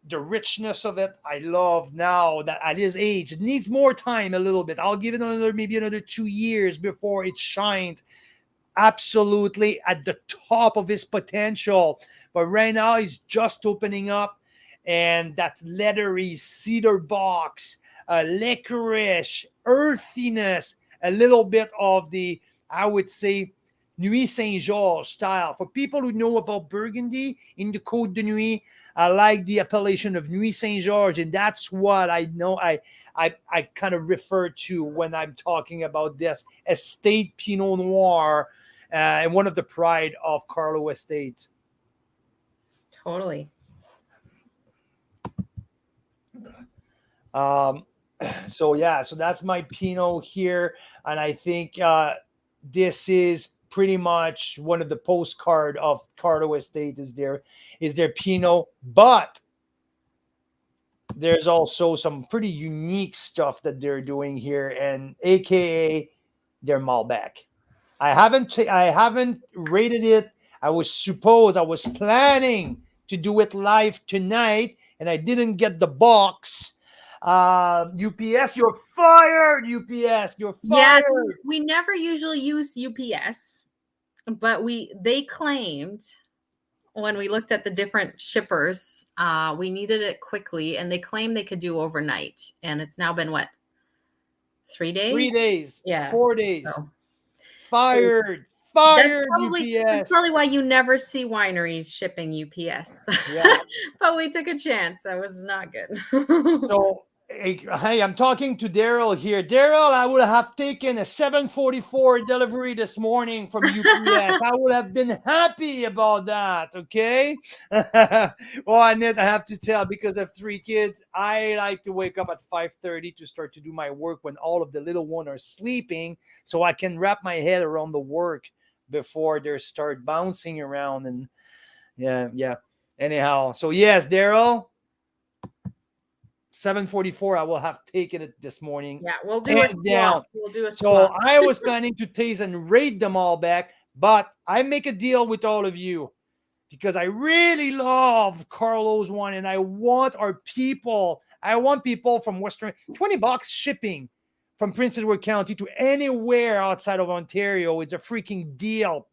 the richness of it. I love now that at his age, it needs more time a little bit. I'll give it maybe another 2 years before it shines absolutely at the top of his potential. But right now, he's just opening up, and that leathery cedar box, licorice, earthiness, a little bit of the, I would say, Nuit Saint-Georges style. For people who know about Burgundy in the Côte de Nuit, I like the appellation of Nuit Saint-Georges, and that's what I know. I kind of refer to when I'm talking about this estate Pinot Noir, and one of the pride of Karlo Estates. Totally. So yeah, so that's my Pinot here, and I think this is pretty much one of the postcard of Karlo Estate is their Pinot, but there's also some pretty unique stuff that they're doing here, and AKA their Malbec. I haven't rated it. I was planning to do it live tonight, and I didn't get the box. UPS, you're fired. UPS, you're Yeah, fired. so we never usually use UPS, but they claimed when we looked at the different shippers, we needed it quickly, and they claimed they could do overnight. And it's now been what, 3 days? 3 days, Yeah. 4 days. So Fired. that's Fired. that's UPS. probably why you never see wineries shipping UPS. Yeah. But we took a chance. That was not good. So, hey, I'm talking to Daryl here. Daryl, I would have taken a 7:44 delivery this morning from UPS. I would have been happy about that. Okay. Well, Annette, I have to tell, because of 3 kids, I like to wake up at 5:30 to start to do my work when all of the little ones are sleeping, so I can wrap my head around the work before they start bouncing around. And yeah. Anyhow, so yes, Daryl. 7:44. I will have taken it this morning. Yeah, we'll do a swap. We'll do a So swap. I was planning to taste and rate them all back, but I make a deal with all of you because I really love Karlo's wine, and I want people from Western, $20 shipping from Prince Edward County to anywhere outside of Ontario. It's a freaking deal,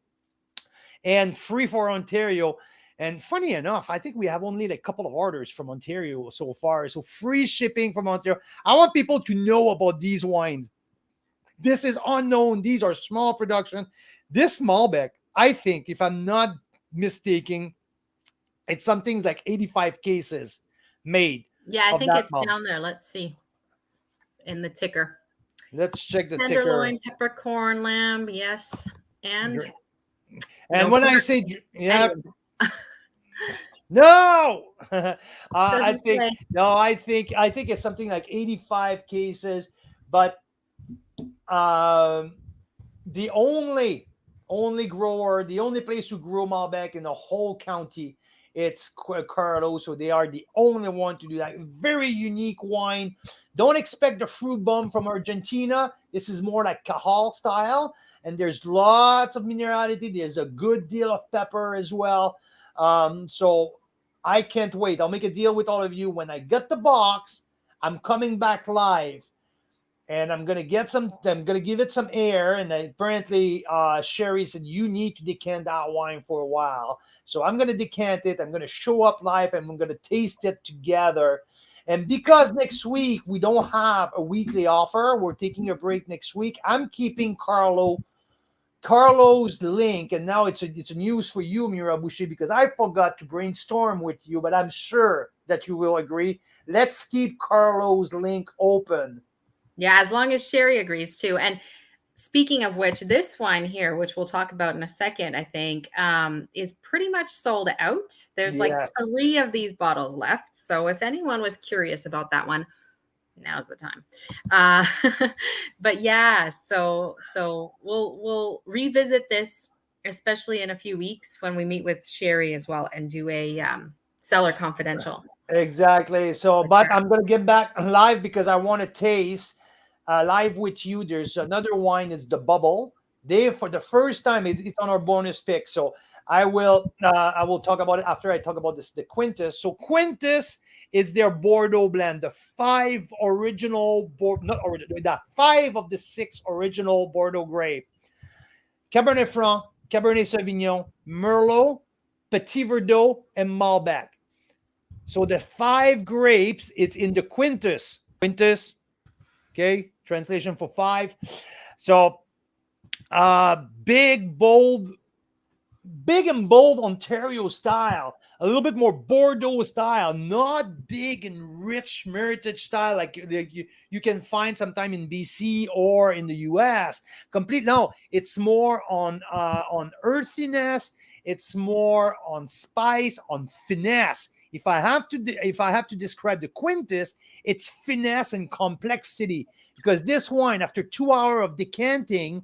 and free for Ontario. And funny enough, I think we have only a couple of orders from Ontario so far. So free shipping from Ontario. I want people to know about these wines. This is unknown. These are small production. This Malbec, I think, if I'm not mistaken, it's something like 85 cases made. Yeah, I think it's down there. Let's see. In the ticker. Let's check the Tenderloin, ticker. peppercorn, lamb, yes. And when I say, yeah. No, I think it's something like 85 cases, but the only grower, the only place to grow Malbec in the whole county, it's Karlo. So they are the only one to do that. Very unique wine. Don't expect the fruit bomb from Argentina. This is more like Cajal style, and there's lots of minerality. There's a good deal of pepper as well. So I can't wait. I'll make a deal with all of you. When I get the box, I'm coming back live, and I'm gonna give it some air. And apparently, Sherry said you need to decant that wine for a while. So I'm gonna decant it. I'm gonna show up live, and I'm gonna taste it together. And because next week we don't have a weekly offer, we're taking a break next week. I'm keeping Karlo's link, and now it's a news for you, Mira Boucher, because I forgot to brainstorm with you, but I'm sure that you will agree. Let's keep Karlo's link open. Yeah, as long as Sherry agrees too. And speaking of which, this wine here, which we'll talk about in a second, I think, is pretty much sold out. There's like 3 of these bottles left. So if anyone was curious about that one, now's the time. But yeah, so we'll revisit this, especially in a few weeks when we meet with Sherry as well and do a Cellar Confidential. Exactly. So, but I'm gonna get back live because I want to taste live with you. There's another wine. It's the Bubble. For the first time, it's on our bonus pick. So I will talk about it after I talk about the Quintus. So Quintus is their Bordeaux blend, the 5 of the 6 original Bordeaux grape: Cabernet Franc, Cabernet Sauvignon, Merlot, Petit Verdot, and Malbec. So the 5 grapes, it's in the Quintus. Quintus, okay, translation for 5. So Big, bold, big and bold Ontario style, a little bit more Bordeaux style, not big and rich Meritage style like you can find sometime in BC or in the US. Complete no, it's more on earthiness, it's more on spice, on finesse. If I have to describe the Quintus, it's finesse and complexity because this wine, after 2 hours of decanting,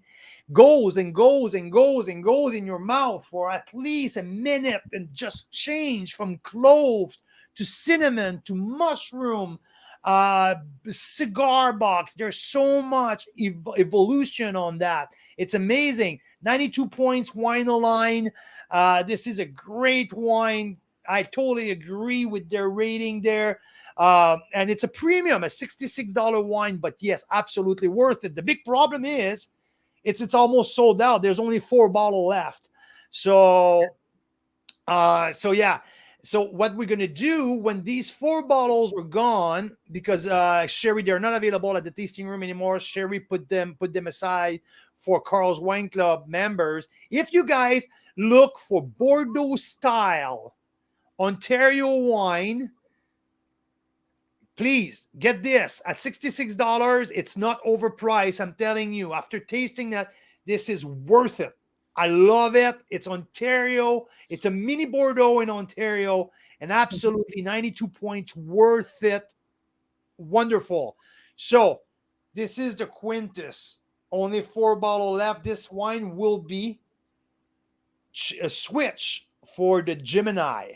goes and goes and goes and goes in your mouth for at least a minute and just change from cloves to cinnamon to mushroom, uh cigar box. There's so much evolution on that. It's amazing. 92 points, wine line. This is a great wine. I totally agree with their rating there. And it's a premium, a $66 wine, but yes, absolutely worth it. The big problem is it's almost sold out. There's only 4 bottles left. So yeah. So what we're gonna do when these 4 bottles are gone, because Sherry, they're not available at the tasting room anymore. Sherry put them aside for Carl's Wine Club members. If you guys look for Bordeaux style Ontario wine, please get this at $66. It's not overpriced. I'm telling you, after tasting that, this is worth it. I love it. It's Ontario. It's a mini Bordeaux in Ontario, and absolutely 92 points, worth it. Wonderful. So this is the Quintus. Only 4 bottles left. This wine will be a switch for the Gemini.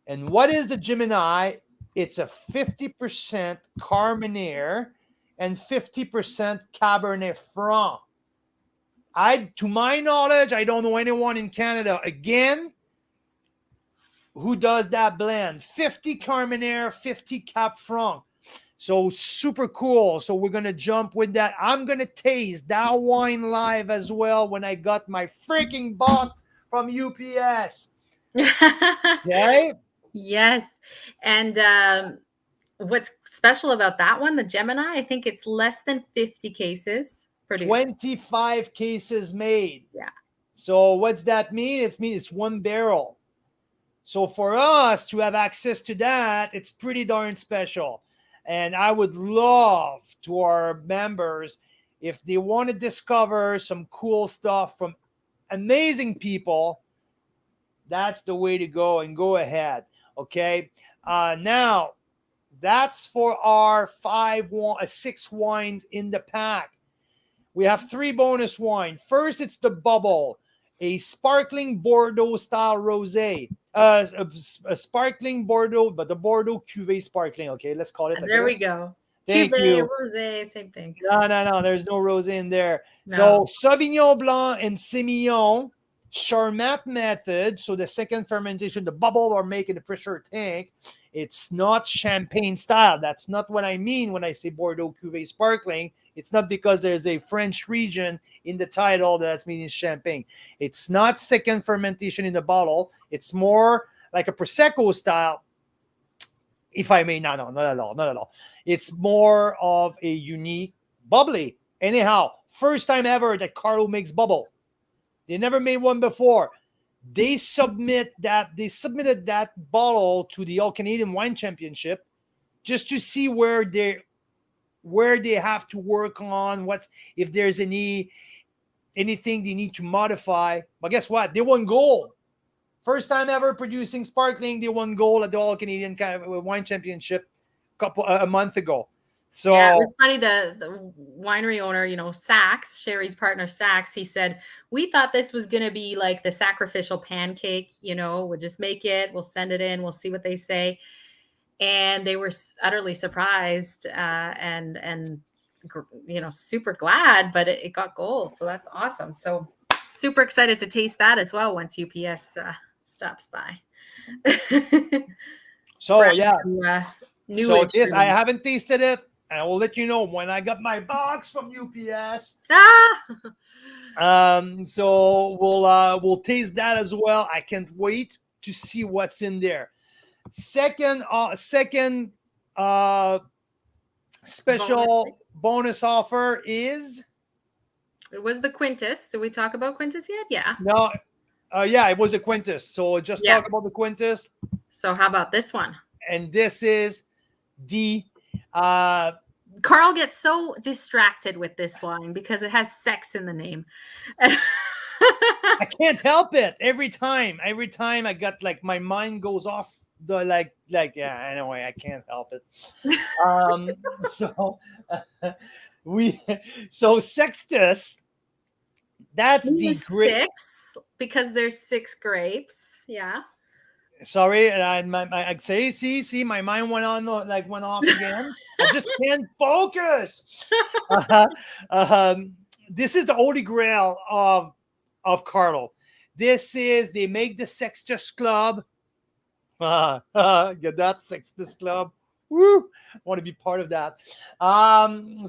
And what is the Gemini? It's a 50% Carmenere and 50% Cabernet Franc. To my knowledge, I don't know anyone in Canada, again, who does that blend. 50 Carmenere, 50 Cap Franc. So super cool. So we're going to jump with that. I'm going to taste that wine live as well when I got my freaking box from UPS. Okay? Yes. And what's special about that one, the Gemini, I think it's less than 50 cases produced. 25 cases made. Yeah. So what's that mean? It's 1 barrel. So for us to have access to that, it's pretty darn special. And I would love to our members, if they want to discover some cool stuff from amazing people, that's the way to go, and go ahead. Okay. Now that's for our 6 wines in the pack. We have 3 bonus wine. First, it's the Bubble, a sparkling Bordeaux style rosé. A sparkling Bordeaux, but the Bordeaux Cuvée sparkling. Okay, let's call it. There we go. Thank Cuvée, you. rosé, same thing. No. There's no rosé in there. No. So Sauvignon Blanc and Semillon, Charmat method. So the second fermentation, the bubble are making the pressure tank. It's not champagne style. That's not what I mean when I say Bordeaux Cuvée sparkling. It's not because there's a French region in the title that's meaning champagne. It's not second fermentation in the bottle. It's more like a Prosecco style, if I may. No, not at all. It's more of a unique bubbly. Anyhow, first time ever that Karlo makes bubble. They never made one before. They submitted that bottle to the All Canadian Wine Championship just to see where they have to work on, if there's anything they need to modify. But guess what? They won gold. First time ever producing sparkling. They won gold at the All Canadian Wine Championship a month ago. So yeah, it was funny. The winery owner, Sachs, Sherry's partner Sachs, he said, we thought this was going to be like the sacrificial pancake, we'll just make it, we'll send it in, we'll see what they say. And they were utterly surprised and super glad, but it got gold. So that's awesome. So super excited to taste that as well once UPS stops by. So yeah. So this, I I haven't tasted it. I will let you know when I got my box from UPS. So we'll taste that as well. I can't wait to see what's in there. Second special bonus offer is It was the Quintus. Did we talk about Quintus yet? Yeah. No, yeah, it was a Quintus. So just Yeah. talk about the Quintus, So how about this one? and this is the uh Carl gets so distracted with this wine because it has sex in the name. I can't help it. Every time I got like my mind goes off the yeah. Anyway, I can't help it. So we so Sextus. That's the Means great. six because there's 6 grapes. Yeah. Sorry, and I say, see, my mind went on went off again. I just can't focus. Uh, this is the holy grail of Carlo. This is they make the Sextus Club. Get that Sextus Club. Woo! I want to be part of that.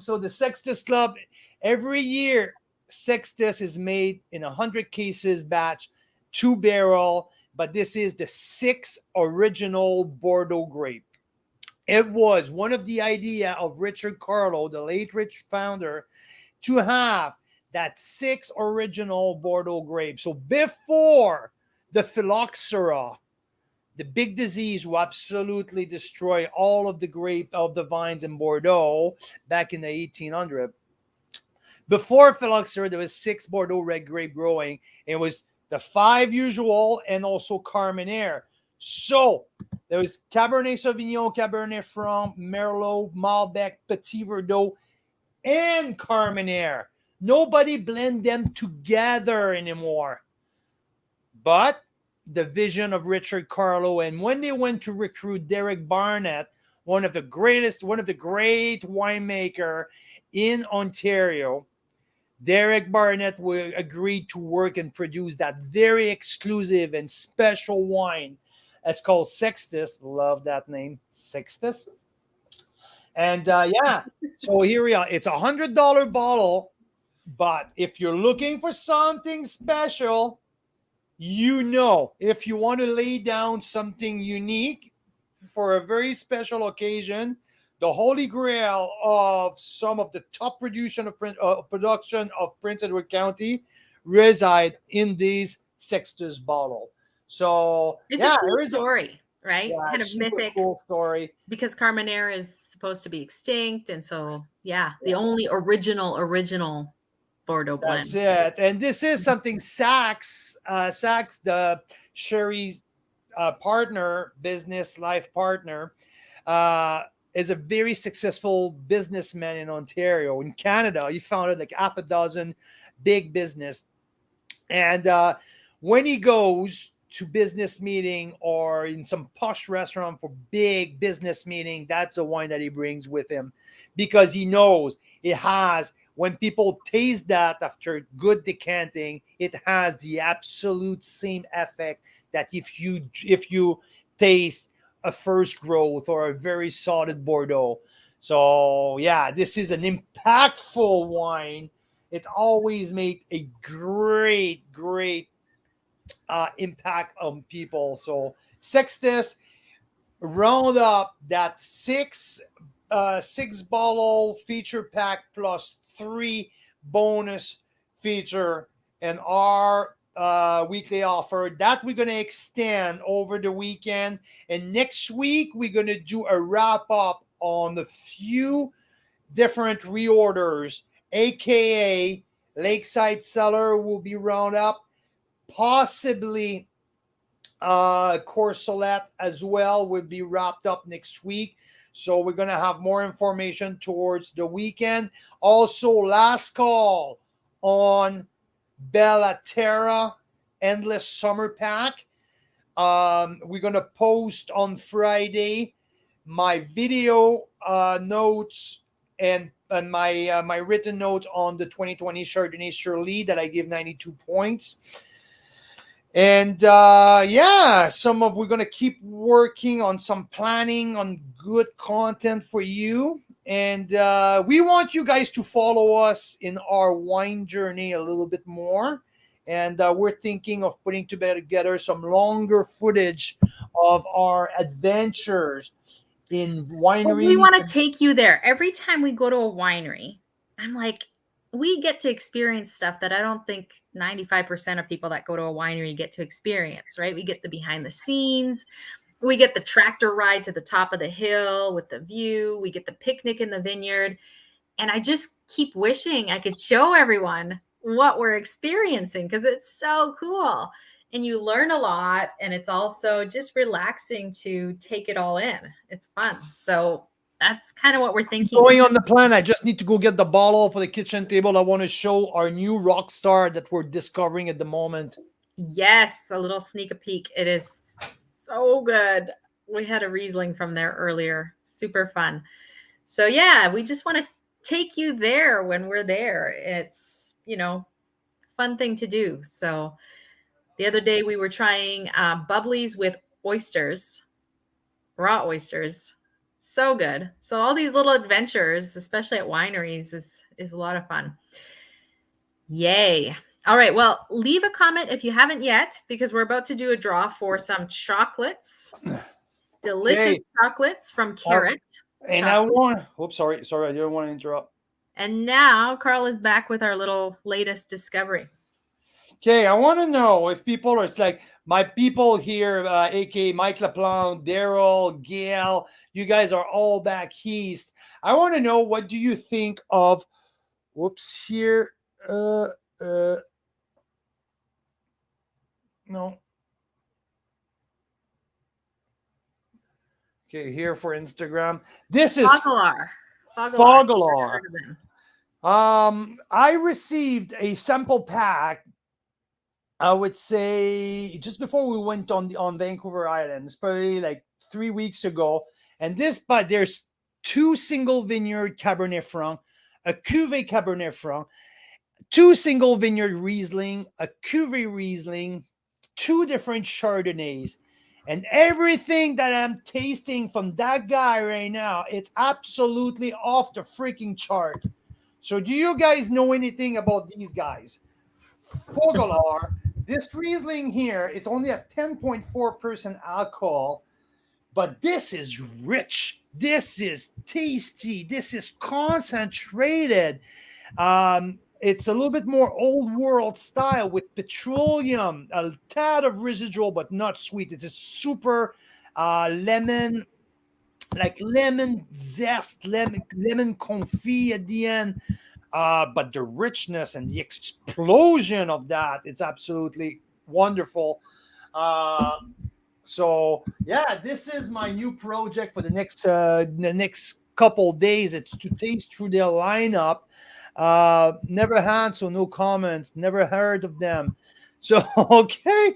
So the Sextus Club every year, Sextus is made in 100 cases batch, 2 barrel. But this is the 6 original Bordeaux grape. It was one of the idea of Richard Carlo, the late rich founder, to have that 6 original Bordeaux grape. So before the phylloxera, the big disease who absolutely destroyed all of the grape of the vines in Bordeaux back in the 1800s. Before phylloxera, there was 6 Bordeaux red grape growing. It was the 5 usual and also Carmenere. So there was Cabernet Sauvignon, Cabernet Franc, Merlot, Malbec, Petit Verdot, and Carmenere. Nobody blend them together anymore. But the vision of Richard Carlo, and when they went to recruit Derek Barnett, one of the great winemaker in Ontario, Derek Barnett agreed to work and produce that very exclusive and special wine. It's called Sextus. Love that name, Sextus. And yeah, so here we are. It's $100 bottle, but if you're looking for something special, if you want to lay down something unique for a very special occasion, the holy grail of some of the top production of Prince Edward County reside in these Sextus bottle. So It's yeah, a cool story, right? yeah, Kind of super mythic cool story. because Carmenere is supposed to be extinct. And so, yeah, the only original Bordeaux That's blend. it. And this is something Sachs, the Sherry's business life partner, is a very successful businessman in Ontario. In Canada, he founded like half a dozen big business. And when he goes to business meeting or in some posh restaurant for big business meeting, that's the wine that he brings with him because he knows it has, when people taste that after good decanting, it has the absolute same effect that if you taste a first growth or a very solid Bordeaux. So yeah, this is an impactful wine. It always made a great impact on people. So Sextus, round up that six bottle feature pack plus 3 bonus feature and our weekly offer that we're going to extend over the weekend. And next week we're going to do a wrap up on the few different reorders, aka Lakeside Cellar will be round up, possibly Courcelette as well will be wrapped up next week. So we're going to have more information towards the weekend. Also, last call on Bella Terra Endless Summer Pack. We're going to post on Friday my video notes and my written notes on the 2020 Chardonnay Shirley that I give 92 points. And yeah, we're going to keep working on some planning on good content for you. And we want you guys to follow us in our wine journey a little bit more. And we're thinking of putting together some longer footage of our adventures in wineries. We want to take you there. Every time we go to a winery, I'm like, we get to experience stuff that I don't think 95% of people that go to a winery get to experience, right? We get the behind the scenes. We get the tractor ride to the top of the hill with the view. We get the picnic in the vineyard. And I just keep wishing I could show everyone what we're experiencing because it's so cool. And you learn a lot, and it's also just relaxing to take it all in. It's fun. So that's kind of what we're thinking. Going on the plan, I just need to go get the bottle for the kitchen table. I want to show our new rock star that we're discovering at the moment. Yes, a little sneak a peek. It is so good. We had a Riesling from there earlier. Super fun. So yeah, we just want to take you there when we're there. It's, fun thing to do. So the other day we were trying bubblies with oysters, raw oysters. So good. So all these little adventures, especially at wineries, is a lot of fun. Yay. All right. Well, leave a comment if you haven't yet, because we're about to do a draw for some chocolates. Delicious chocolates from Carrot. And I want, sorry, I didn't want to interrupt. And now Carl is back with our little latest discovery. Okay, I want to know if people are, it's like my people here, aka Mike LaPlante, Daryl, Gail, you guys are all back east. I want to know, what do you think of, here, no. Okay, here for Instagram. This is Foglar. I received a sample pack, I would say just before we went on Vancouver Island. It's probably like 3 weeks ago. And but there's 2 single vineyard Cabernet Franc, a Cuvée Cabernet Franc, 2 single vineyard Riesling, a Cuvée Riesling, 2 different Chardonnays. And everything that I'm tasting from that guy right now, it's absolutely off the freaking chart. So do you guys know anything about these guys? Foglar, this Riesling here, it's only at 10.4% alcohol, but this is rich. This is tasty. This is concentrated. It's a little bit more old world style with petroleum, a tad of residual, but not sweet. It's a super lemon, like lemon zest, lemon confit at the end. But the richness and the explosion of that, it's absolutely wonderful. So yeah, this is my new project for the next couple days. It's to taste through their lineup. Never had, so no comments. Never heard of them. So okay,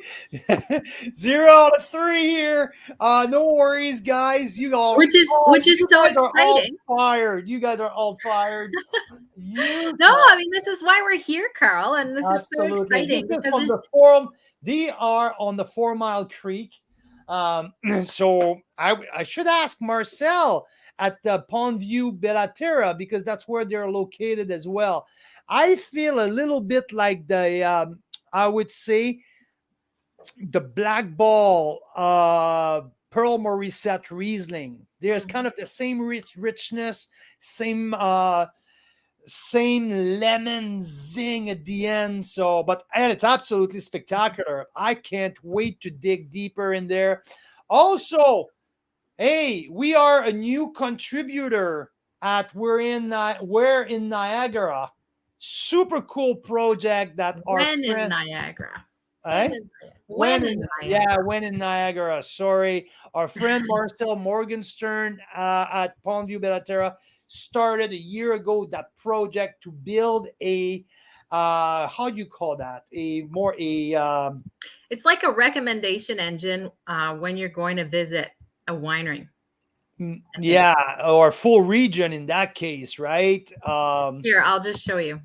0 out of 3 here. No worries, guys. You all, which is so exciting. Fired. You guys are all fired. I mean, this is why we're here, Carl, and this is so exciting. This is from the forum. They are on the 4 Mile Creek. So I should ask Marcel at the Pondview Bellaterra, because that's where they're located as well. I feel a little bit like the I would say the Black Ball Pearl Morissette Riesling. There's kind of the same richness, same lemon zing at the end. So, and it's absolutely spectacular. I can't wait to dig deeper in there. Also, hey, we are a new contributor at We're in Niagara. Super cool project that When in Niagara. When in Niagara. Sorry. Our friend Marcel Morgenstern at Pondview Bellaterra started a year ago that project to build a how do you call that? It's like a recommendation engine when you're going to visit a winery. Yeah, or full region in that case, right? Here, I'll just show you.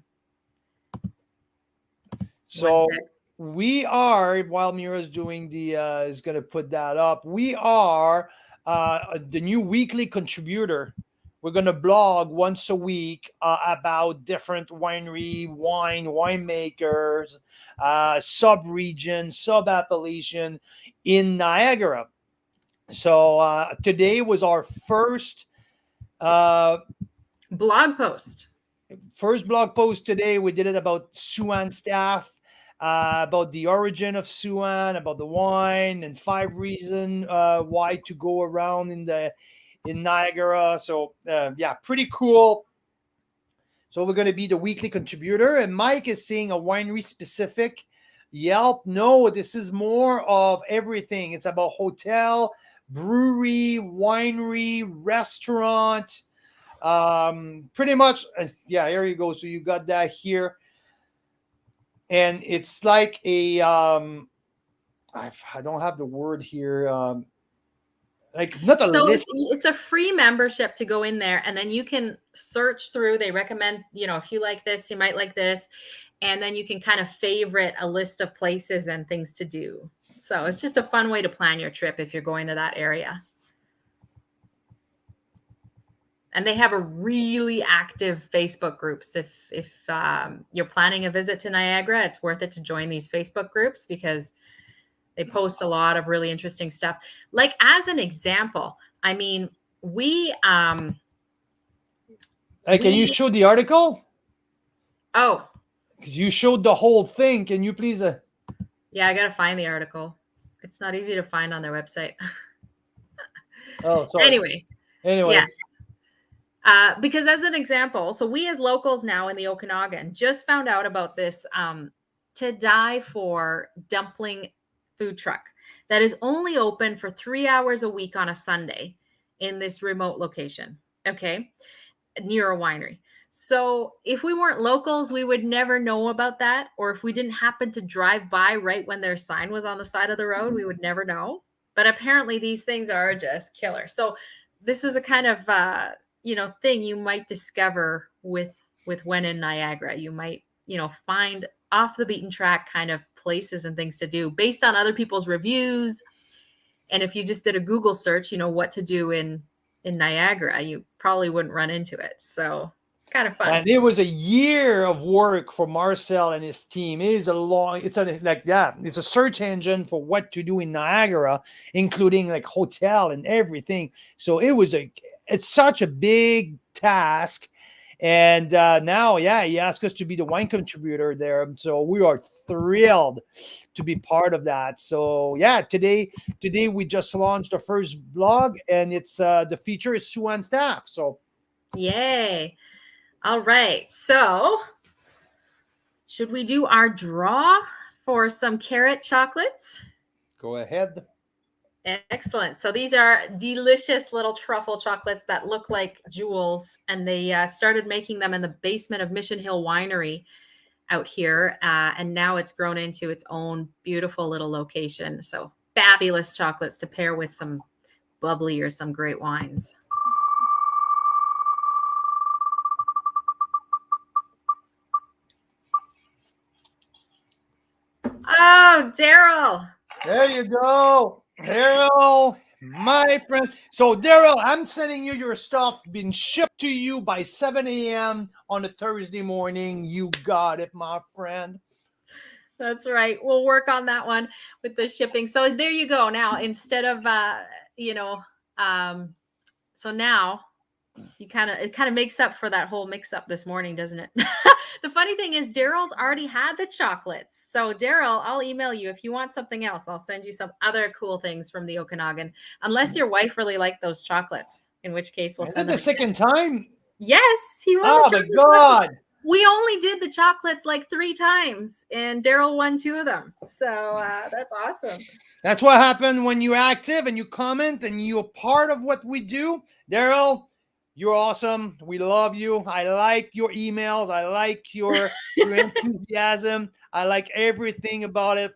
So we are, while Mira's doing is going to put that up, we are the new weekly contributor. We're going to blog once a week about different winemakers, sub-region, sub-appellation in Niagara. So today was our first blog post. First blog post today, we did it about Suan staff, about the origin of Suan, about the wine, and 5 reasons why to go around in Niagara. So yeah, pretty cool. So we're going to be the weekly contributor, and Mike is saying a winery specific. Yelp, no, this is more of everything. It's about hotel, brewery, winery, restaurant. Pretty much, yeah, here you go. So you got that here, and it's like a I don't have the word here. Like not a So list. it's a free membership to go in there, and then you can search through. They recommend, if you like this, you might like this, and then you can kind of favorite a list of places and things to do. So it's just a fun way to plan your trip if you're going to that area. And they have a really active Facebook groups. If you're planning a visit to Niagara, it's worth it to join these Facebook groups because they post a lot of really interesting stuff. Like as an example, I mean, Can you show the article? Oh, because you showed the whole thing. Can you please? Yeah, I gotta find the article. It's not easy to find on their website. Oh, sorry. Anyway, yes. Because as an example, so we as locals now in the Okanagan just found out about this to die for dumpling food truck that is only open for 3 hours a week on a Sunday in this remote location, okay, near a winery. So if we weren't locals, we would never know about that. Or if we didn't happen to drive by right when their sign was on the side of the road, we would never know. But apparently these things are just killer. So this is a kind of thing you might discover with when in Niagara. You might find off the beaten track kind of places and things to do based on other people's reviews. And if you just did a Google search, what to do in Niagara, you probably wouldn't run into it. So it's kind of fun. And it was a year of work for Marcel and his team. It's a search engine for what to do in Niagara, including like hotel and everything. So it's such a big task. And now, he asked us to be the wine contributor there. So we are thrilled to be part of that. So today we just launched our first blog, and it's the feature is Suan staff. So yay. All right. So should we do our draw for some carrot chocolates? Go ahead. Excellent. So these are delicious little truffle chocolates that look like jewels, and they started making them in the basement of Mission Hill Winery out here, and now it's grown into its own beautiful little location. So fabulous chocolates to pair with some bubbly or some great wines. Oh, Daryl. There you go. Daryl, my friend. So, Daryl, I'm sending you your stuff being shipped to you by 7 a.m. on a Thursday morning. You got it, my friend. That's right. We'll work on that one with the shipping. So there you go. Now, instead of, so now it kind of makes up for that whole mix up this morning, doesn't it? The funny thing is Daryl's already had the chocolates. So Daryl, I'll email you if you want something else. I'll send you some other cool things from the Okanagan, unless your wife really liked those chocolates, in which case we'll send them. Is it the second time? Yes, he won. Oh my God. We only did the chocolates like 3 times, and Daryl won 2 of them. So that's awesome. That's what happened when you're active and you comment and you're part of what we do. Daryl, you're awesome. We love you. I like your emails. I like your enthusiasm. I like everything about it.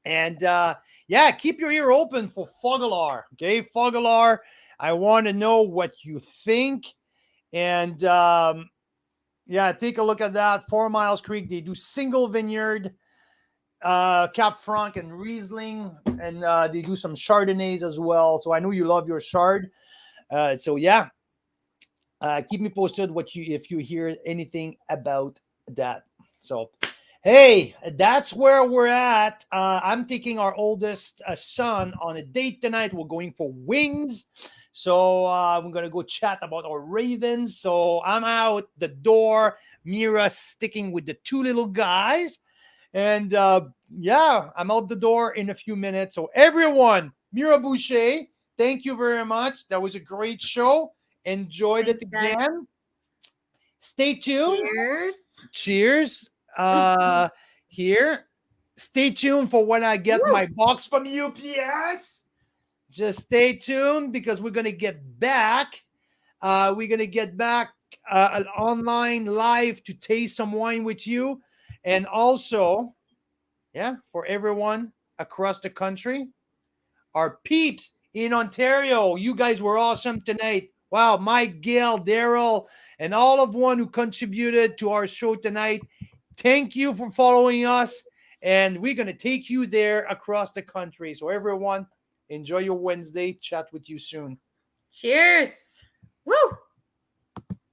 And keep your ear open for Fogalar. Okay, Fogalar. I want to know what you think. And take a look at that. 4 Miles Creek. They do single vineyard, Cap Franc and Riesling, and they do some Chardonnays as well. So I know you love your Chard. Keep me posted if you hear anything about that. So Hey, that's where we're at. I'm taking our oldest son on a date tonight. We're going for wings. So we're going to go chat about our ravens. So I'm out the door. Mira sticking with the two little guys. And yeah, I'm out the door in a few minutes. So everyone, Mira Boucher, thank you very much. That was a great show. Enjoyed it Thanks, guys. again. Stay tuned. Cheers. Cheers. Here. Stay tuned for when I get Woo. my box from UPS. Just stay tuned because we're gonna get back. We're gonna get back online live to taste some wine with you, and also, yeah, for everyone across the country, our peeps in Ontario. You guys were awesome tonight. Wow, Mike, Gail, Daryl, and all of one who contributed to our show tonight. Thank you for following us. And we're going to take you there across the country. So, everyone, enjoy your Wednesday. Chat with you soon. Cheers. Woo.